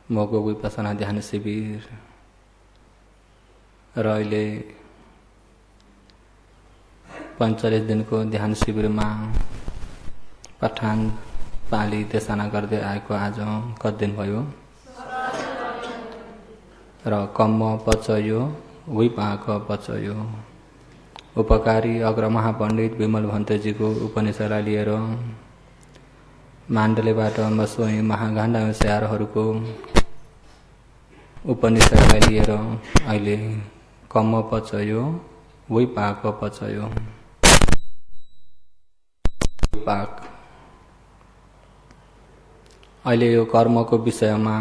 मको विपसना ध्यान शिविर र अहिले 45 दिनको ध्यान शिविरमा पठान पाली देशना गर्दै आएको आज कति दिन भयो र कम्म पचयो विपाक पचयो उपकारी अग्र महापण्डित विमल भन्तजीको उपनिषदलाई लिएर माण्डलेबाट मसोही महागाण्डा स्यारहरूको उपनिषदलाई लिएर अहिले कम्म पचयो विपाक पचयो विपाक अहिले यो कर्मको विषयमा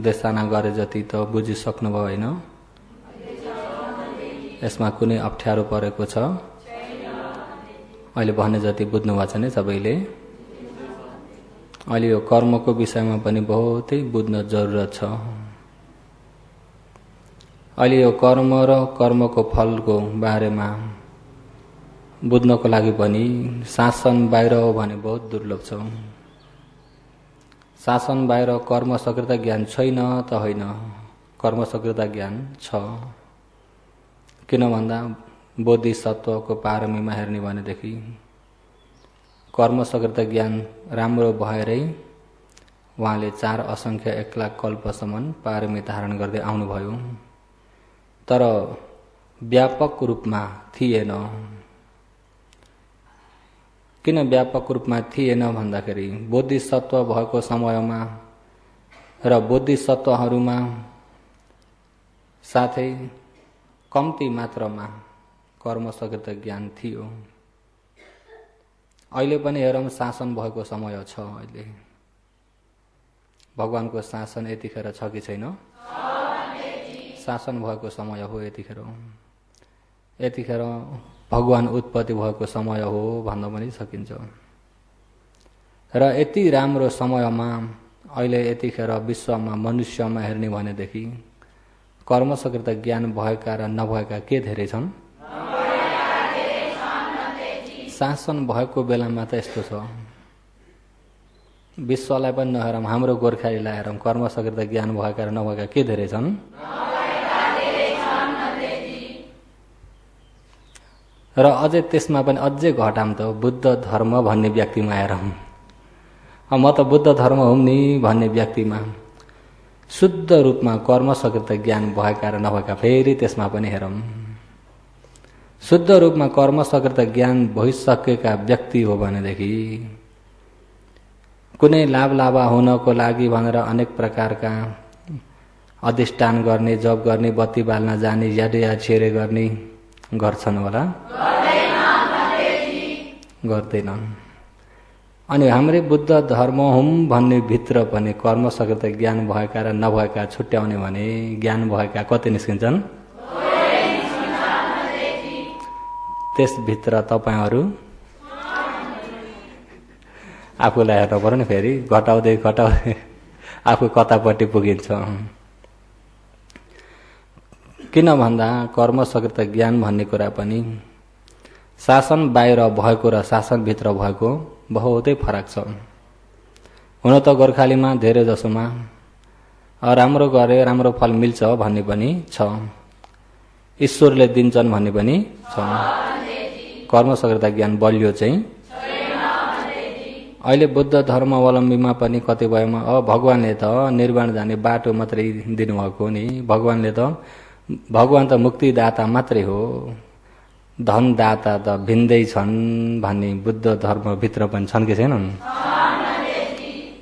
देशना गरे जति त बुझिसक्नुभयो होइन यसमा कुनै अप्ठ्यारो परेको छ अहिले भने जति बुझ्नुभएको छ नि सबैले अहिले यो कर्मको विषयमा पनि बहुतै बुझ्न जरुरत छ अहिले यो कर्म र कर्मको फलको बारेमा बुझ्नको लागि पनि शासन बाहिर हो भने बहुत दुर्लभ छ शासन बाहिर कर्म सकृता ज्ञान छैन त होइन कर्म सकृता ज्ञान छ किन भन्दा बोधिसत्वको पारमीमा हेर्ने भनेदेखि कर्म सकृता ज्ञान राम्रो भएरै उहाँले 4 असंख्य 1 लाख कल्पसम्म पारमी धारण गर्दै आउनुभयो तर व्यापक रूपमा थिएन किन व्यापक रूपमा थिएन भन्दाखेरि बोधिसत्व भएको समयमा र बोधिसत्वहरूमा साथै कम्ती मात्रामा कर्म सकृत ज्ञान थियो अहिले पनि हेरौँ शासन भएको समय छ अहिले भगवानको शासन यतिखेर छ कि छैन शासन भएको समय हो यतिखेर भगवान उत्पत्ति भएको समय हो भन्न पनि सकिन्छ र यति राम्रो समयमा अहिले यतिखेर विश्वमा मनुष्यमा हेर्ने भनेदेखि कर्म सकृत ज्ञान भएका र नभएका के धेरै छन् शासन भएको बेलामा त यस्तो छ विश्वलाई पनि नहेरौँ हाम्रो गोर्खालीलाई हेरौँ कर्म सकृत ज्ञान भएका र नभएका के धेरै छन् र अझै त्यसमा पनि अझै घटाम त बुद्ध धर्म भन्ने व्यक्तिमा हेरौँ म त बुद्ध धर्म हुँ नि भन्ने व्यक्तिमा शुद्ध रूपमा कर्म सकृत ज्ञान भएका र नभएका फेरि त्यसमा पनि हेरौँ शुद्ध रूपमा कर्म सकृत ज्ञान भइसकेका व्यक्ति हो भनेदेखि कुनै लाभ हुनको लागि भनेर अनेक प्रकारका अधिष्ठान गर्ने जप गर्ने बत्ती बाल्न जाने याडिया छेरे गर्ने गर्छन् होला गर्दैनन् अनि हाम्रै बुद्ध धर्म हुँ भन्ने भित्र पनि कर्म सकृत ज्ञान भएका र नभएका छुट्याउने भने ज्ञान भएका कति निस्किन्छन् त्यसभित्र तपाईहरू आफूलाई हेर्नु पर्यो नि फेरि घटाउँदै आफू कतापट्टि पुगिन्छ किन भन्दा कर्म सकृत ज्ञान भन्ने कुरा पनि शासन बाहिर भएको र शासनभित्र भएको बहुतै फरक छ हुन त गोर्खालीमा धेरै जसोमा राम्रो गरे राम्रो फल मिल्छ भन्ने पनि छ ईश्वरले दिन्छन् भन्ने पनि छ कर्म सकृत ज्ञान बलियो चाहिँ अहिले बुद्ध धर्मावलम्बीमा पनि कतिपयमा भगवानले त निर्वाण जाने बाटो मात्रै दिनुभएको नि भगवान त मुक्तिदाता मात्रै हो धनदाता त भिन्दै छन् भन्ने बुद्ध धर्मभित्र पनि छन् कि छैनन्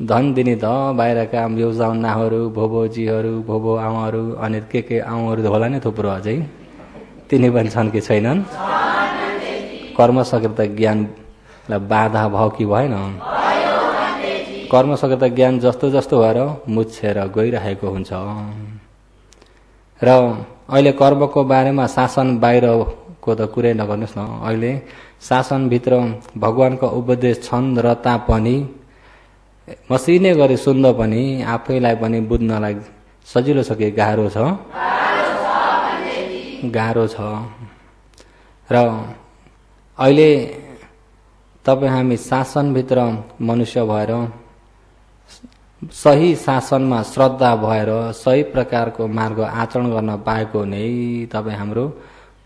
धन दिने त बाहिरका योजनाहरू भोबोजीहरू भोबो आमाहरू अनि के आमाहरू होला नि थुप्रो अझै तिनी पनि छन् कि छैनन् कर्म सकृत ज्ञानलाई बाधा भयो कि भएन कर्म सकृत ज्ञान जस्तो जस्तो भएर मुछेर गइरहेको हुन्छ र अहिले कर्मको बारेमा शासन बाहिरको त कुरै नगर्नुहोस् न अहिले शासनभित्र भगवानको उपदेश छन् र तापनि मसिने गरी सुन्दा पनि आफैलाई पनि बुझ्नलाई सजिलो छ कि गाह्रो छ र अहिले तपाईँ हामी शासनभित्र मनुष्य भएर सही शासनमा श्रद्धा भएर सही प्रकारको मार्ग आचरण गर्न पाएको नै तपाईँ हाम्रो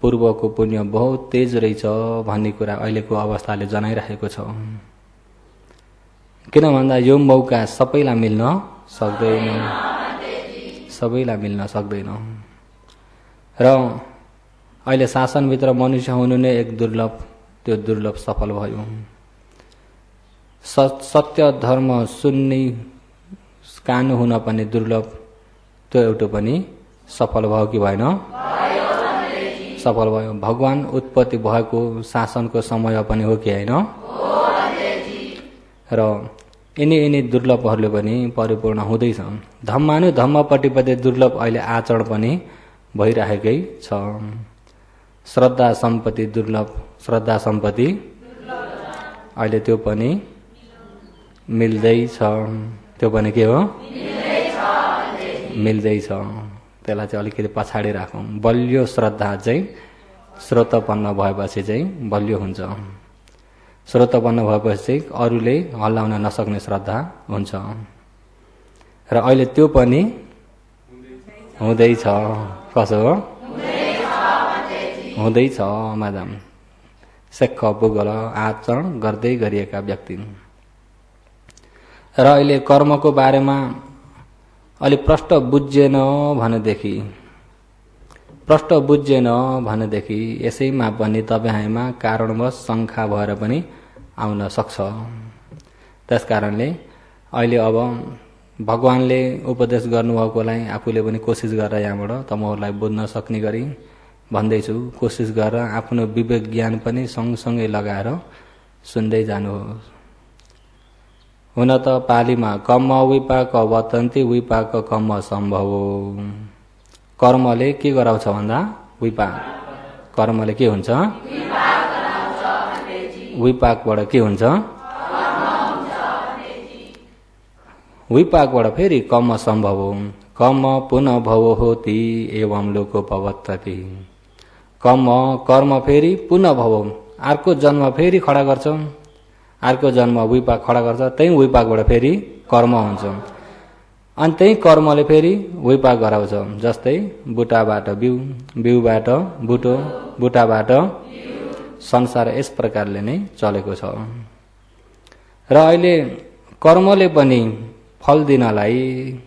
पूर्वको पुण्य बहुत तेज रहेछ भन्ने कुरा अहिलेको अवस्थाले जनाइरहेको छ। किन भन्दा यो मौका सबैलाई मिल्न सक्दैन, सबैलाई मिल्न सक्दैन र अहिले शासनभित्र मनुष्य हुनु नै एक दुर्लभ, त्यो दुर्लभ सफल भयो। सत्य धर्म सुन्ने कान हुन पनि दुर्लभ, त्यो एउटा पनि सफल भयो कि भएन? सफल भयो। भगवान उत्पत्ति भएको शासनको समय पनि हो कि होइन? र यिनी दुर्लभहरूले पनि परिपूर्ण हुँदैछ। धम्मानुधम्मपट्टि पनि दुर्लभ अहिले आचरण पनि भइरहेकै छ। श्रद्धा सम्पत्ति दुर्लभ, श्रद्धा सम्पत्ति अहिले त्यो पनि मिल्दैछ। त्यो पनि के हो? मिल्दैछ। त्यसलाई चाहिँ अलिकति पछाडि राखौँ। बलियो श्रद्धा चाहिँ श्रोतपन्न भएपछि चाहिँ बलियो हुन्छ। श्रोतपन्न भएपछि चाहिँ अरूले हल्लाउन नसक्ने श्रद्धा हुन्छ र अहिले त्यो पनि हुँदैछ। कसो हो? हुँदैछ मादाम। सेक्ख पुगल आचरण गर्दै गरिएका व्यक्ति र अहिले कर्मको बारेमा अलि प्रष्ट बुझेन भनेदेखि यसैमा पनि तपाईँमा कारणवश शङ्का भएर पनि आउन सक्छ। त्यसकारणले अहिले अब भगवानले उपदेश गर्नुभएकोलाई आफूले पनि कोसिस गरेर यहाँबाट तपाईँहरूलाई बुझ्न सक्ने गरी भन्दैछु। कोसिस गरेर आफ्नो विवेक ज्ञान पनि सँगसँगै लगाएर सुन्दै जानुहोस्। हुन त पालीमा कर्म विपाक वतन्ति विपाक कर्म सम्भव। कर्मले के गराउँछ भन्दा विपाक। कर्मले के हुन्छ? विपाकबाट के हुन्छ? विपाकबाट फेरि कर्म सम्भव। कर्म पुनः भव होती एवं लोको पवत्तति। कर्म फेरि पुनः भव, अर्को जन्म फेरि खडा गर्छ। अर्को जन्म विपाक खडा गर्छ। त्यही विपाकबाट फेरि कर्म हुन्छ अनि त्यही कर्मले फेरि विपाक गराउँछ। जस्तै बुटाबाट बिउ, बिउबाट बुटो, बुटाबाट संसार यस प्रकारले नै चलेको छ। र अहिले कर्मले पनि फल दिनलाई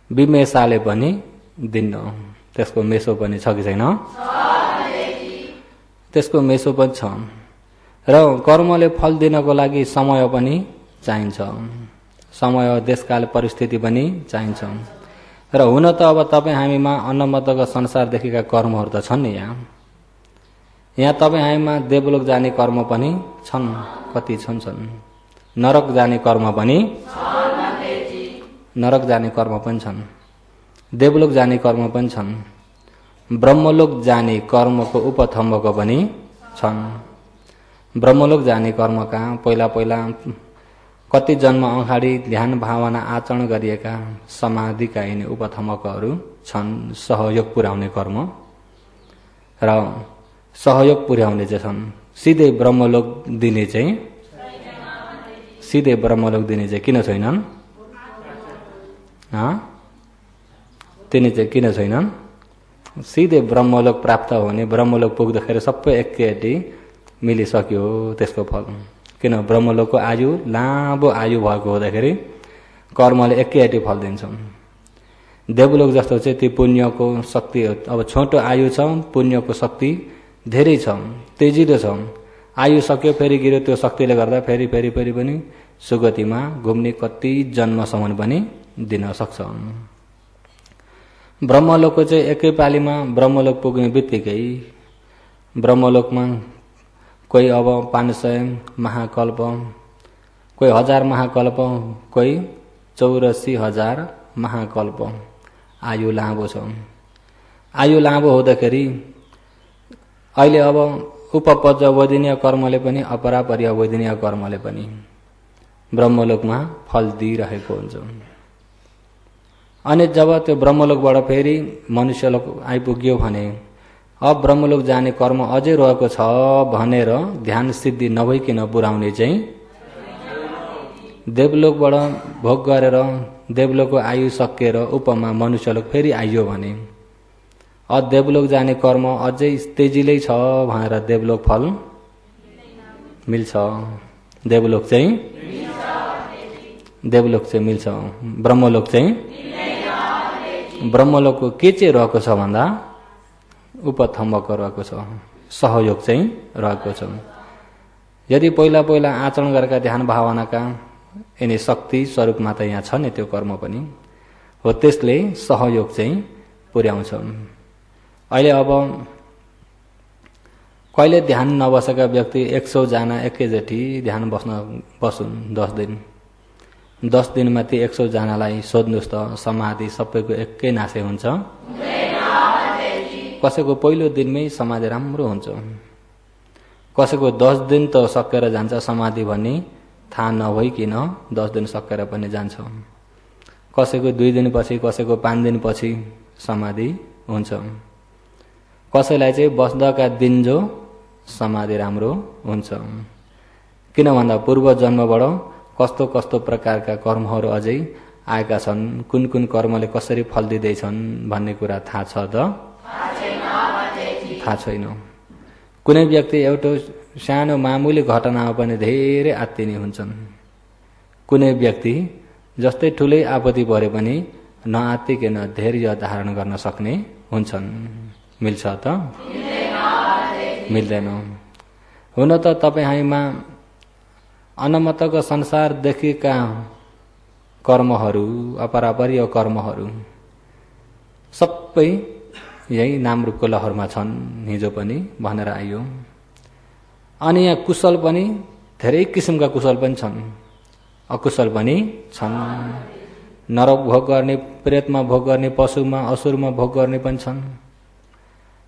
विमेषाले पनि दिन्न। त्यसको मेसो पनि छ कि छैन? त्यसको मेसो पनि छ। र कर्मले फल दिनको लागि समय पनि चाहिन्छ। समय, देशकाल, परिस्थिति पनि चाहिन्छ। र हुन त अब तपाईँ हामीमा अन्नमत्तको संसारदेखिका कर्महरू त छन् नि। यहाँ तपाईँ हामीमा देवलोक जाने कर्म पनि छन्, कति छन्। नरक जाने कर्म पनि छन्, देवलोक जाने कर्म पनि छन्, ब्रह्मलोक जाने कर्मको उपथम्बको पनि छन्। ब्रह्मलोक जाने कर्मका पहिला कति जन्म अगाडि ध्यान भावना आचरण गरिएका समाधिका यिनी उपथम्बकहरू छन्। सहयोग पुर्याउने कर्म र सहयोग पुर्याउने चाहिँ छन्। सिधै ब्रह्मलोक दिने चाहिँ किन छैनन्? तिनी चाहिँ किन छैनन्? सिधै ब्रह्मलोक प्राप्त हुने, ब्रह्मलोक पुग्दाखेरि सबै एकैचोटि मिलिसक्यो त्यसको फल। किन? ब्रह्मलोकको आयु लामो आयु भएको हुँदाखेरि कर्मले एकैचोटि फल दिन्छ। देवलोक जस्तो चाहिँ ती पुण्यको शक्ति, अब छोटो आयु छ, पुण्यको शक्ति धेरै छ, तेजिलो छ। आयु सक्यो फेरि गिर्यो, त्यो शक्तिले गर्दा फेरि पनि सुगतिमा घुम्ने कति जन्मसम्म पनि दिन सक्छ। ब्रह्मलोकको चाहिँ एकै पालीमा ब्रह्मलोक पुग्ने बित्तिकै ब्रह्मलोकमा कोही अब 500 महाकल्प, कोही 1000 महाकल्प, कोही 84,000 महाकल्प आयु लामो छ। आयु लामो हुँदाखेरि अहिले अब उपपज वैदिनीय कर्मले पनि अपरापरिय वैदिनीय कर्मले पनि ब्रह्मलोकमा फल दिइरहेको हुन्छ। अनि जब त्यो ब्रह्मलोकबाट फेरि मनुष्यलोक आइपुग्यो भने अब ब्रह्मलोक जाने कर्म अझै रहेको छ भनेर ध्यान सिद्धि नभइकन पुर्याउने चाहिँ देवलोकबाट भोग गरेर देवलोकको आयु सकिएर उपमा मनुष्यलोक फेरि आइयो भने देवलोक जाने कर्म अझै तेजिलै छ भनेर देवलोक फल मिल्छ। देवलोक चाहिँ मिल्छ। ब्रह्मलोक चाहिँ ब्रह्मलोकको के चाहिँ रहेको छ भन्दा उपथम्बक रहेको छ, सहयोग चाहिँ रहेको छ। यदि पहिला पहिला आचरण गरेका ध्यान भावनाका यिनी शक्ति स्वरूपमा त यहाँ छ नि त्यो कर्म पनि हो, त्यसले सहयोग चाहिँ पुर्याउँछ। अहिले अब कहिले ध्यान नबसेका व्यक्ति 100 जना एकैचोटि ध्यान बसुन् 10 दिन, 10 दिनमा ती 100 जनालाई सोध्नुहोस् त समाधि सबैको एकै नासै हुन्छ? कसैको पहिलो दिनमै समाधि राम्रो हुन्छ, कसैको 10 दिन त सकेर जान्छ समाधि भन्ने थाहा नभइकन 10 दिन सकेर पनि जान्छ, कसैको 2 दिनपछि, कसैको 5 दिनपछि समाधि हुन्छ, कसैलाई चाहिँ बस्दाका दिन जो समाधि राम्रो हुन्छ। किन भन्दा पूर्व जन्मबाट कस्तो कस्तो प्रकारका कर्महरू अझै आएका छन्, कुन कुन कर्मले कसरी फल दिँदैछन् भन्ने कुरा थाहा छ त? थाहा छैन। कुनै व्यक्ति एउटा सानो मामुली घटनामा पनि धेरै आत्तिने हुन्छन्, कुनै व्यक्ति जस्तै ठुलै आपत्ति परे पनि नआत्तिकन धैर्य धारण गर्न सक्ने हुन्छन्। मिल्छ त? मिल्दैन। हुन त तपाईँ हामीमा अनमतको संसार देखिएका कर्महरू, अपरापरीय कर्महरू सबै यही नामरूपको लहरमा छन्, हिजो पनि भनेर आइयो। अनि यहाँ कुशल पनि धेरै किसिमका कुशल पनि छन्, अकुशल पनि छन्। नरक भोग गर्ने, प्रेतमा भोग गर्ने, पशुमा असुरमा भोग गर्ने पनि छन्।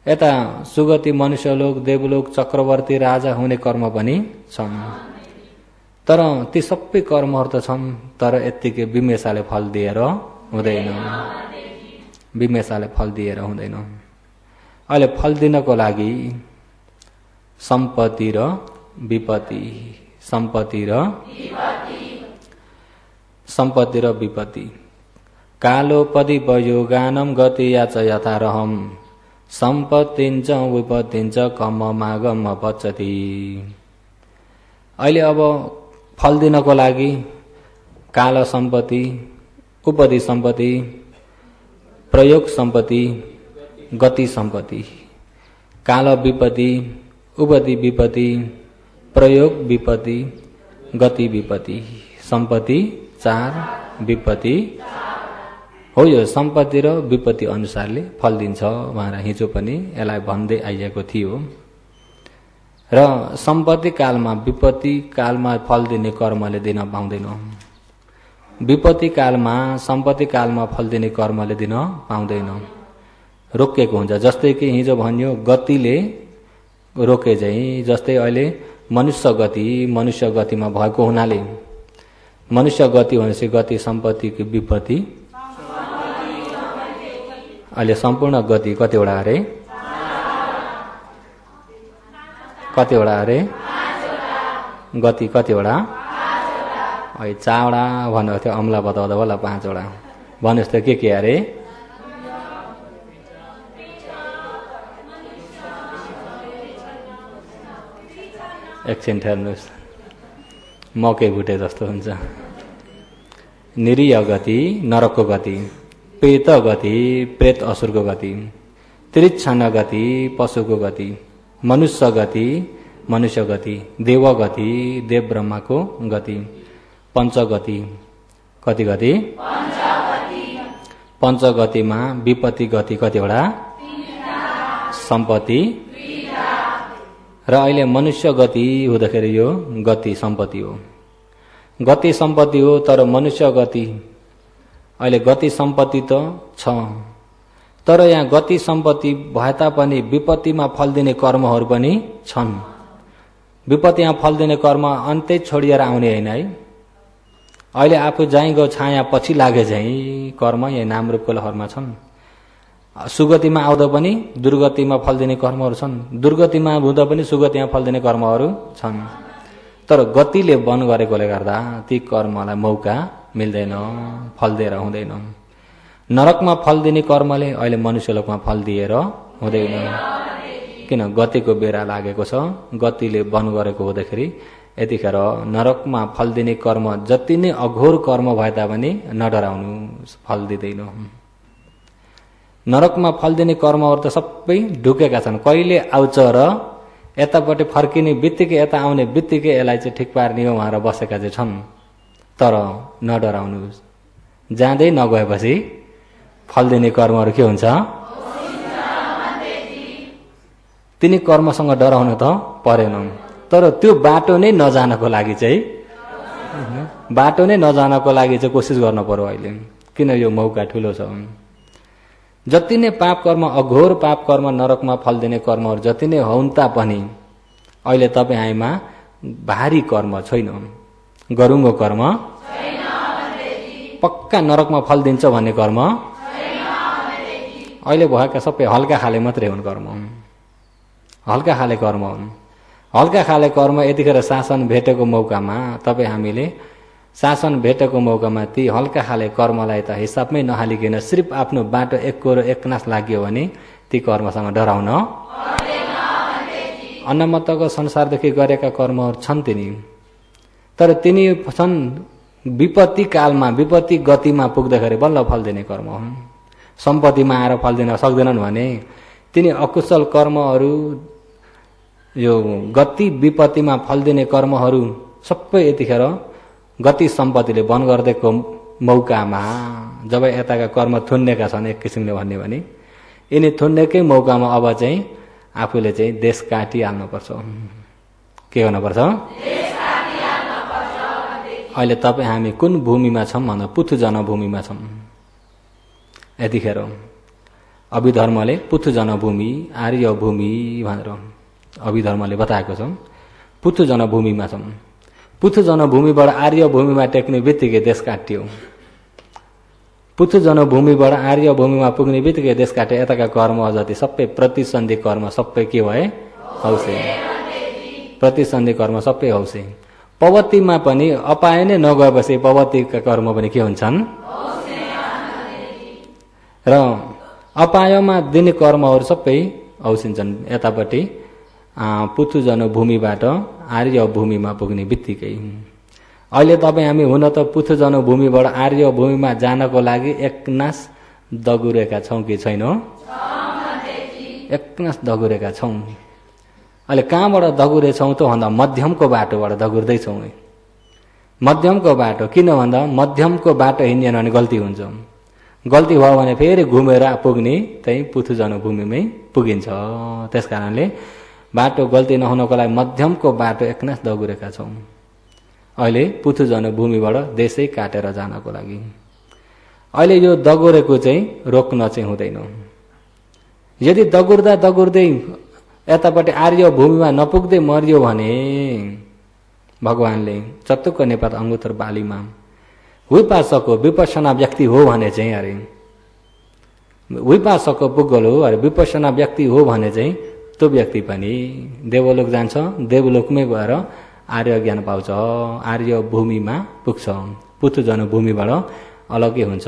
यता सुगति मनुष्यलोक, देवलोक, चक्रवर्ती, राजा हुने कर्म पनि छन्। तर ती सबै कर्महरू त छन्, तर यत्तिकै विमेषाले फल दिएर हुँदैन, विमेषाले फल दिएर हुँदैन। अहिले फल दिनको लागि सम्पत्ति र विपत्ति, सम्पत्ति र विपत्ति। कालोपदि वयोगानम गति याच यथारहम सम्पत्तिञ्च विपत्तिञ्च कममागम पच्यति। अहिले अब फल दिनको लागि काल सम्पत्ति, उपदि सम्पत्ति, प्रयोग सम्पत्ति, गति सम्पत्ति। काल विपत्ति, उपदि विपत्ति, प्रयोग विपत्ति, गति विपत्ति। सम्पत्ति 4, विपत्ति हो। यो सम्पत्ति र विपत्ति अनुसारले फल दिन्छ भनेर हिजो पनि यसलाई भन्दै आइएको थियो। र सम्पत्ति कालमा, विपत्ति कालमा फल दिने कर्मले दिन पाउँदैन, विपत्ति कालमा, सम्पत्ति कालमा फल दिने कर्मले दिन पाउँदैन, रोकिएको हुन्छ। जस्तै कि हिजो भन्यो गतिले रोके चाहिँ, जस्तै अहिले मनुष्य गतिमा भएको हुनाले मनुष्य गति भनेपछि गति सम्पत्तिको विपत्ति। अहिले सम्पूर्ण गति कतिवटा अरे? कतिवटा अरे? गति कतिवटा? अहिले 4वटा भन्नुभएको थियो, अम्ला बताउँदा होला 5वटा भन्नुहोस् त के अरे? एकछिन ठहर्नुहोस्, मकै भुटे जस्तो हुन्छ। निरीह गति, नरकको गति, प्रेत गति, प्रेत असुरको गति, त्रिक्षण गति, पशुको गति, मनुष्य गति, मनुष्य गति, देव गति, देव ब्रह्माको गति, पञ्चगति। कति गति? पञ्चगतिमा विपत्ति गति कतिवटा? सम्पत्ति। र अहिले मनुष्य गति हुँदाखेरि यो गति सम्पत्ति हो, गति सम्पत्ति हो। तर मनुष्य गति, अहिले गति सम्पत्ति त छ, तर यहाँ गति सम्पत्ति भए तापनि विपत्तिमा फल दिने कर्महरू पनि छन्। विपत्तिमा फल दिने कर्म अन्तै छोडिएर आउने होइन है। अहिले आफू जहीँ गयो छाया पछि लागे झैँ कर्म यहाँ नामरूपको लहरमा छन्। सुगतिमा आउँदा पनि दुर्गतिमा फल दिने कर्महरू छन्, दुर्गतिमा हुँदा पनि सुगतिमा फल दिने कर्महरू छन्। तर गतिले बन गरेकोले गर्दा ती कर्मलाई मौका मिल्दैन, फल दिएर हुँदैन। नरकमा फल दिने कर्मले अहिले मनुष्यलोकमा फल दिएर हुँदैन, किन गतिको बेरा लागेको छ। गतिले बन गरेको हुँदाखेरि यतिखेर नरकमा फल दिने कर्म जति नै अघोर कर्म भए तापनि नडराउनु, फल दिँदैन। नरकमा फल दिने कर्महरू त सबै ढुकेका छन्, कहिले आउँछ र यतापट्टि फर्किने बित्तिकै यता आउने बित्तिकै यसलाई चाहिँ ठिक पार्ने हो भनेर बसेका चाहिँ छन्। तर नडराउनु, जाँदै नगएपछि फल दिने कर्महरू के हुन्छ, तिनी कर्मसँग डराउन त परेन। तर त्यो बाटो नै नजानको लागि चाहिँ कोसिस गर्न पर्यो अहिले, किन यो मौका ठुलो छ। जति नै पाप कर्म, अघोर पाप कर्म, नरकमा फल दिने कर्महरू जति नै हुन् तापनि अहिले तपाईँ हामीमा भारी कर्म छैन, गरुङ्गो कर्म पक्का नरकमा फल दिन्छ भन्ने कर्म अहिले भएका सबै हल्का खाले मात्रै हुन्। कर्म हल्का खाले कर्म हुन्। हल्का खाले कर्म यतिखेर शासन भेटेको मौकामा तपाईँ हामीले शासन भेटेको मौकामा ती हल्का खाले कर्मलाई त हिसाबमै नहालिकन सिर्फ आफ्नो बाटो एक कोरो एक नास लाग्यो भने ती कर्मसँग डराउन। अन्नमत्तको संसारदेखि गरेका कर्महरू छन् तिनी, तर तिनी छन् विपत्ति कालमा, विपत्ति गतिमा पुग्दाखेरि बल्ल फल दिने कर्म हुन्। सम्पत्तिमा आएर फल दिन सक्दैनन् भने तिनी अकुशल कर्महरू, यो गति विपत्तिमा फल दिने कर्महरू सबै यतिखेर गति सम्पत्तिले बन गरिदिएको मौकामा जब यताका कर्म थुन्नेका छन् एक किसिमले भन्ने भने यिनी थुन्नेकै मौकामा अब चाहिँ आफूले चाहिँ देश काटिहाल्नुपर्छ। के गर्नुपर्छ? अहिले तपाईँ हामी कुन भूमिमा छौँ भन्दा पुथु जनभूमिमा छौँ। यतिखेर अभिधर्मले पुथु जनभूमि, आर्य भूमि भनेर अभिधर्मले बताएको छ। पुथु जनभूमिमा छौँ। पुथु जनभूमिबाट आर्य भूमिमा टेक्ने बित्तिकै देश काटियो। पुथु जनभूमिबाट आर्य भूमिमा पुग्ने बित्तिकै देश काटे यताका कर्म जति सबै प्रतिसन्धि कर्म सबै के भए? हौसे। प्रतिसन्धि कर्म सबै हौसे। पवत्तिमा पनि अपाय नै नगएपछि पवत्तिका कर्म पनि के हुन्छन्? र अपायमा दिने कर्महरू सबै औसिन्छन् यतापट्टि पुथु जनभूमिबाट आर्य भूमिमा पुग्ने बित्तिकै। अहिले तपाईँ हामी हुन त पुथु जनभूमिबाट आर्य भूमिमा जानको लागि एकनास दगुरेका छौँ कि छैनौँ? एकनास दगुरेका छौँ। अहिले कहाँबाट दगुरेछौँ त भन्दा मध्यमको बाटोबाट दगुर्दैछौँ। मध्यमको बाटो किन भन्दा मध्यमको बाटो हिँडेन भने गल्ती हुन्छ। गल्ती भयो भने फेरि घुमेर पुग्ने त्यही पुथु जनभूमिमै पुगिन्छ। त्यस कारणले बाटो गल्ती नहुनको लागि मध्यमको बाटो एकनास दगुरेका छौँ। अहिले पुथु जनभूमिबाट देशै काटेर जानको लागि अहिले यो दगुरेको चाहिँ रोक्न चाहिँ हुँदैन। यदि दगुर्दा दगुर्दै यतापट्टि आर्य भूमिमा नपुग्दै मरियो भने भगवानले चतुक्क नेपाल अङ्गुतर बालीमा विपासकको विपස්සना व्यक्ति हो भने चाहिँ अरे विपासकको पुगल हो अरे विपස්සना व्यक्ति हो भने चाहिँ त्यो व्यक्ति पनि देवलोक जान्छ। देवलोकमै गएर आर्य ज्ञान पाउँछ, आर्य भूमिमा पुग्छ। पुथु जनभूमिबाट अलग्गै हुन्छ।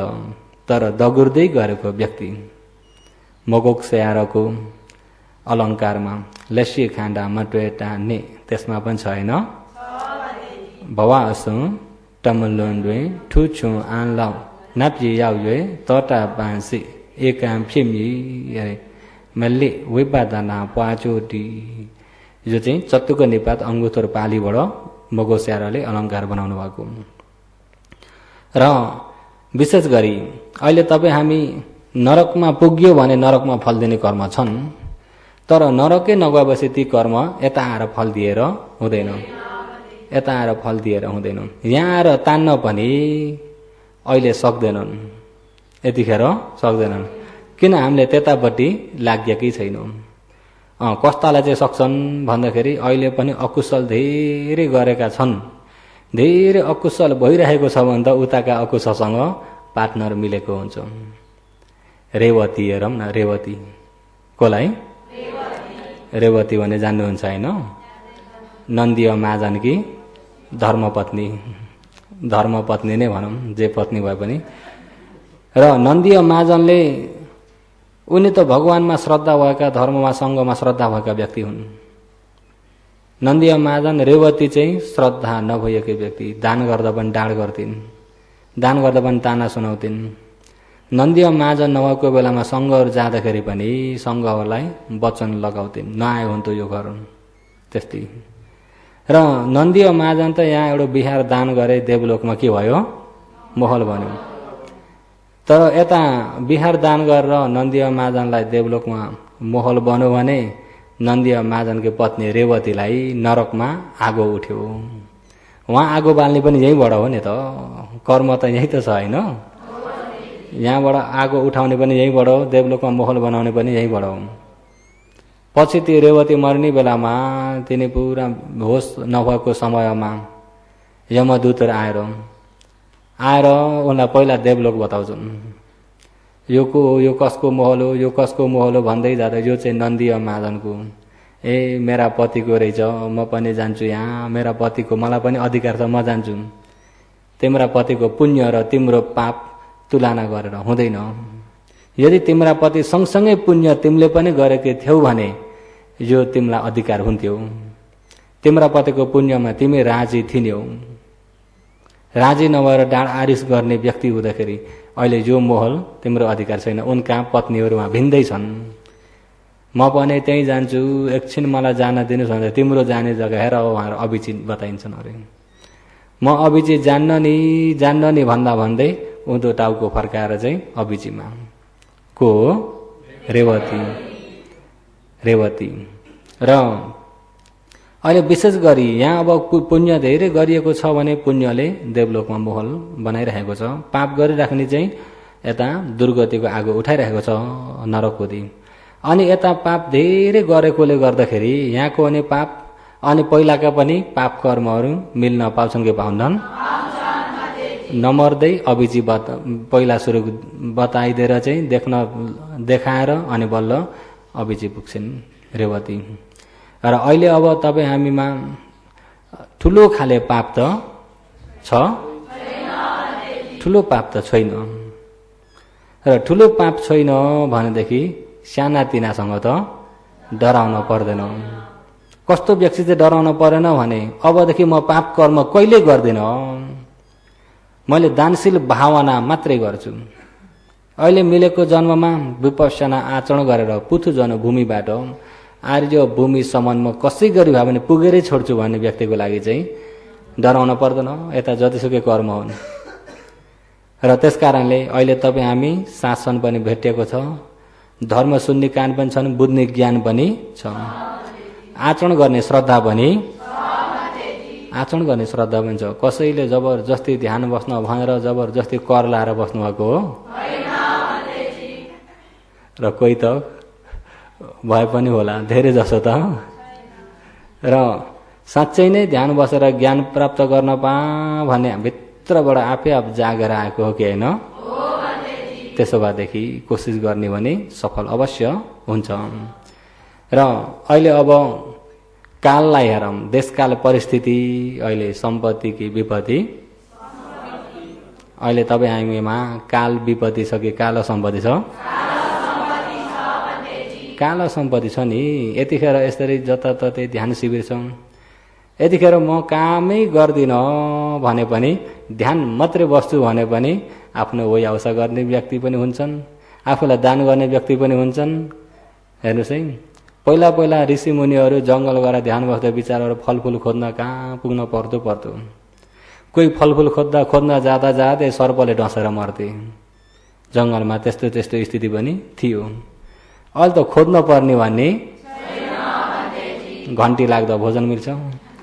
तर दगुर्दै गरेको व्यक्ति मगोक स्याहारको अलङ्कारमा लस्सी खाँडा मटुएटा ने त्यसमा पनि छैन भवासु टमलोन्डे ठुछु आन्लाउ नाप्जी याउए तटा बाँसी एकाम फिमी मल्ली विपादना पाचोटी। यो चाहिँ चतुक्क निपात अङ्गुतर पालीबाट मगो स्याहारले अलङ्कार बनाउनु भएको। र विशेष गरी अहिले तपाईँ हामी नरकमा पुग्यो भने नरकमा फल दिने कर्म छन्, तर नरकै नगएपछि ती कर्म यता आएर फल दिएर हुँदैन। यता आएर फल दिएर हुँदैन। यहाँ आएर तान्न पनि अहिले सक्दैनन्, यतिखेर सक्दैनन्। किन हामीले त्यतापट्टि लागेकै छैनौँ। कस्तालाई चाहिँ सक्छन् भन्दाखेरि अहिले पनि अकुशल धेरै गरेका छन्। धेरै अकुशल भइरहेको छ भने त उताका अकुशलसँग पार्टनर मिलेको हुन्छ। रेवती हेरौँ न, रेवती कसलाई? रेवती भने जान्नुहुन्छ होइन? नन्दीय महाजानकी धर्मपत्नी नै भनौँ, जे पत्नी भए पनि। र नन्दीय महाजनले उनी त भगवानमा श्रद्धा भएका, धर्ममा सङ्घमा श्रद्धा भएका व्यक्ति हुन्। नन्दीय महाजन रेवती चाहिँ श्रद्धा नभएकै व्यक्ति, दान गर्दा पनि डाँड गर्थिन्, दान गर्दा पनि ताना सुनाउँथिन्। नन्दीय महाजन नभएको बेलामा सङ्घहरू जाँदाखेरि पनि सङ्घहरूलाई वचन लगाउँथिन्, नआए हुन्थ्यो यो घर त्यस्तै। र नन्दीय महाजन त यहाँ एउटा बिहार दान गरे, देवलोकमा के भयो, महल बन्यो। तर यता बिहार दान गरेर नन्दीय महाजनलाई देवलोकमा महल बन्यो भने नन्दीय महाजनकी पत्नी रेवतीलाई नरकमा आगो उठ्यो। उहाँ आगो बाल्ने पनि यहीँबाट हो नि त, कर्म त यही त छ होइन। यहाँबाट आगो उठाउने पनि यहीँबाट हो, देवलोकमा महल बनाउने पनि यहीँबाट हो। पछि ती रेवती मर्ने बेलामा तिनी पुरा होस नभएको समयमा यमदूतहरू आएर उनलाई पहिला देवलोक बताउँछन्। यो को हो, यो कसको महल हो, यो कसको महल हो भन्दै जाँदा यो चाहिँ नन्दीय महाजनको। ए मेरा पतिको रहेछ, म पनि जान्छु यहाँ, मेरा पतिको मलाई पनि अधिकार छ, म जान्छु। तिम्रा पतिको पुण्य र तिम्रो पाप तुलना गरेर हुँदैन। यदि तिम्रा पति सँगसँगै पुण्य तिमीले पनि गरेकै थियौ भने यो तिमीलाई अधिकार हुन्थ्यो। तिम्रा पतिको पुण्यमा तिमी राजी थिन्यौ। राजी नभएर डाँड आरिस गर्ने व्यक्ति हुँदाखेरि अहिले यो महल तिम्रो अधिकार छैन। उनका पत्नीहरू वहाँ भिन्दै छन्। म पनि त्यहीँ जान्छु, एकछिन मलाई जान दिनुहोस् भन्दा तिम्रो जाने जग्गा हेर उहाँहरू अभिची बताइन्छन् अरे। म अभिची जान्न नि भन्दा भन्दै उँधो टाउको फर्काएर चाहिँ अभिचीमा को रेवती। र अहिले विशेष गरी यहाँ अब पुण्य धेरै गरिएको छ भने पुण्यले देवलोकमा महल बनाइरहेको छ। पाप गरिराख्ने चाहिँ यता दुर्गतिको आगो उठाइरहेको छ नरककोदी। अनि यता पाप धेरै गरेकोले गर्दाखेरि यहाँको अनि पाप अनि पहिलाका पनि पाप कर्महरू मिल्न पाउँछन् कि पाउँदैनन्? नमर्दै अभिजी पहिला सुरु बताइदिएर चाहिँ देखाएर अनि बल्ल अभिजी पुग्छन् रेवती। र अहिले अब तपाईँ हामीमा ठुलो खाले पाप त छ, ठुलो पाप त छैन। र ठुलो पाप छैन भनेदेखि सानातिनासँग त डराउन पर्दैन। कस्तो व्यक्ति चाहिँ डराउन परेन भने अबदेखि म पाप कर्म कहिल्यै गर्दिन, मैले दानशील भावना मात्रै गर्छु। अहिले मिलेको जन्ममा विपश्यना आचरण गरेर पुथु जन्मभूमिबाट आर्य भूमिसम्म कसै गरी भए पनि पुगेरै छोड्छु भन्ने व्यक्तिको लागि चाहिँ डराउन पर्दैन, यता जतिसुकै कर्म हुन्। र त्यस कारणले अहिले तपाईँ हामी शासन पनि भेटिएको छ, धर्म सुन्ने कान पनि छन्, बुझ्ने ज्ञान पनि छ, आचरण गर्ने श्रद्धा पनि छ। कसैले जबरजस्ती ध्यान बस्न भनेर जबरजस्ती कर लाएर बस्नुभएको हो र कोही त भए पनि होला, धेरै जसो त। र साँच्चै नै ध्यान बसेर ज्ञान प्राप्त गर्न भन्ने भित्रबाट आफै आफ जागेर आएको हो कि होइन? त्यसो भएदेखि कोसिस गर्ने भने सफल अवश्य हुन्छ। र अहिले अब काललाई हेरौँ, देशकाल परिस्थिति, अहिले सम्पत्तिकी विपत्ति। अहिले तपाईँ हामीमा काल विपत्ति छ कि कालो सम्पत्ति छ? कालो सम्पत्ति छ नि। यतिखेर यसरी जताततै ध्यान शिविर छ, यतिखेर म कामै गर्दिनँ भने पनि ध्यान मात्रै बस्छु भने पनि आफ्नो वयावसा गर्ने व्यक्ति पनि हुन्छन्, आफूलाई दान गर्ने व्यक्ति पनि हुन्छन्। हेर्नुहोस् है, पहिला ऋषि मुनिहरू जङ्गल गएर ध्यान बस्दा बिचाराहरू फलफुल खोज्न कहाँ पुग्न पर्थ्यो। कोही फलफुल खोज्न जाँदै सर्पले डसेर मर्थे। जङ्गलमा त्यस्तो स्थिति पनि थियो। अहिले त खोज्न पर्ने भन्ने घन्टी लाग्दा भोजन मिल्छ,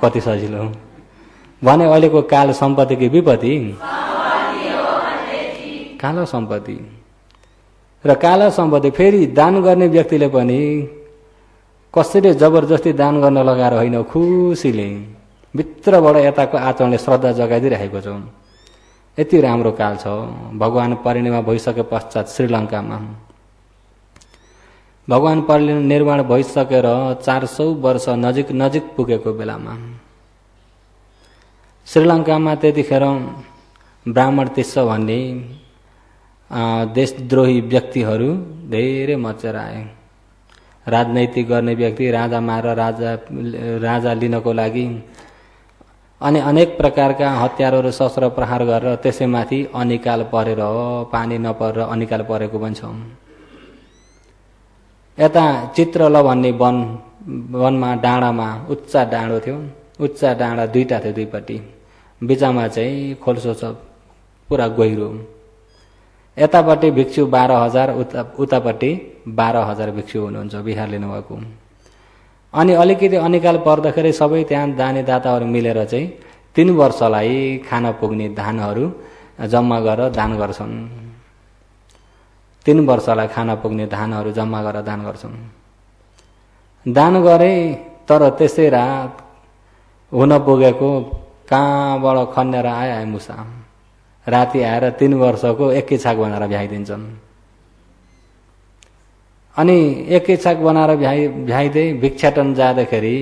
कति सजिलो भने अहिलेको काल सम्पत्तिकी विपत्ति कालो सम्पत्ति। र कालो सम्पत्ति फेरि दान गर्ने व्यक्तिले पनि कसैले जबरजस्ती दान गर्न लगाएर होइन, खुसीले भित्रबाट यताको आचरणले श्रद्धा जगाइदिइरहेको छ। यति राम्रो काल छ। भगवान परिनिर्वाण भइसके पश्चात श्रीलङ्कामा भगवान परिनिर्वाण भइसकेर 400 वर्ष नजिक पुगेको बेलामा श्रीलङ्कामा त्यतिखेर ब्राह्मण तिस्स भन्ने देशद्रोही व्यक्तिहरू धेरै मचेर आए। राजनैतिक गर्ने व्यक्ति राजा मारेर राजा लिनको लागि अनि अनेक प्रकारका हतियारहरू शस्त्र प्रहार गरेर त्यसैमाथि अनिकाल परेर पानी नपरेर अनिकाल परेको पनि छ। यता चित्रल भन्ने वनमा डाँडामा उच्चा डाँडो थियो। उच्चा डाँडा दुईटा थियो, दुईपट्टि बिचमा चाहिँ खोल्सो छ, पुरा गहिरो। यतापट्टि भिक्षु 12,000, उतापट्टि 12,000 भिक्षु हुनुहुन्छ बिहार लिनुभएको। अनि अलिकति अनिकाल पर्दाखेरि सबै त्यहाँ दानी दाताहरू मिलेर चाहिँ 3 वर्षलाई खान पुग्ने धानहरू जम्मा गरेर दान गर्छन्। 3 वर्षलाई खान पुग्ने धानहरू जम्मा गरेर दान गर्छन्। दान गरे तर त्यसै रात हुन पुगेको कहाँबाट खनेर आए मुसा। राति आएर 3 वर्षको एकै छाक बनाएर भ्याइदिन्छन्। अनि एकै छाक बनाएर भ्याइदिए भिक्षाटन जाँदाखेरि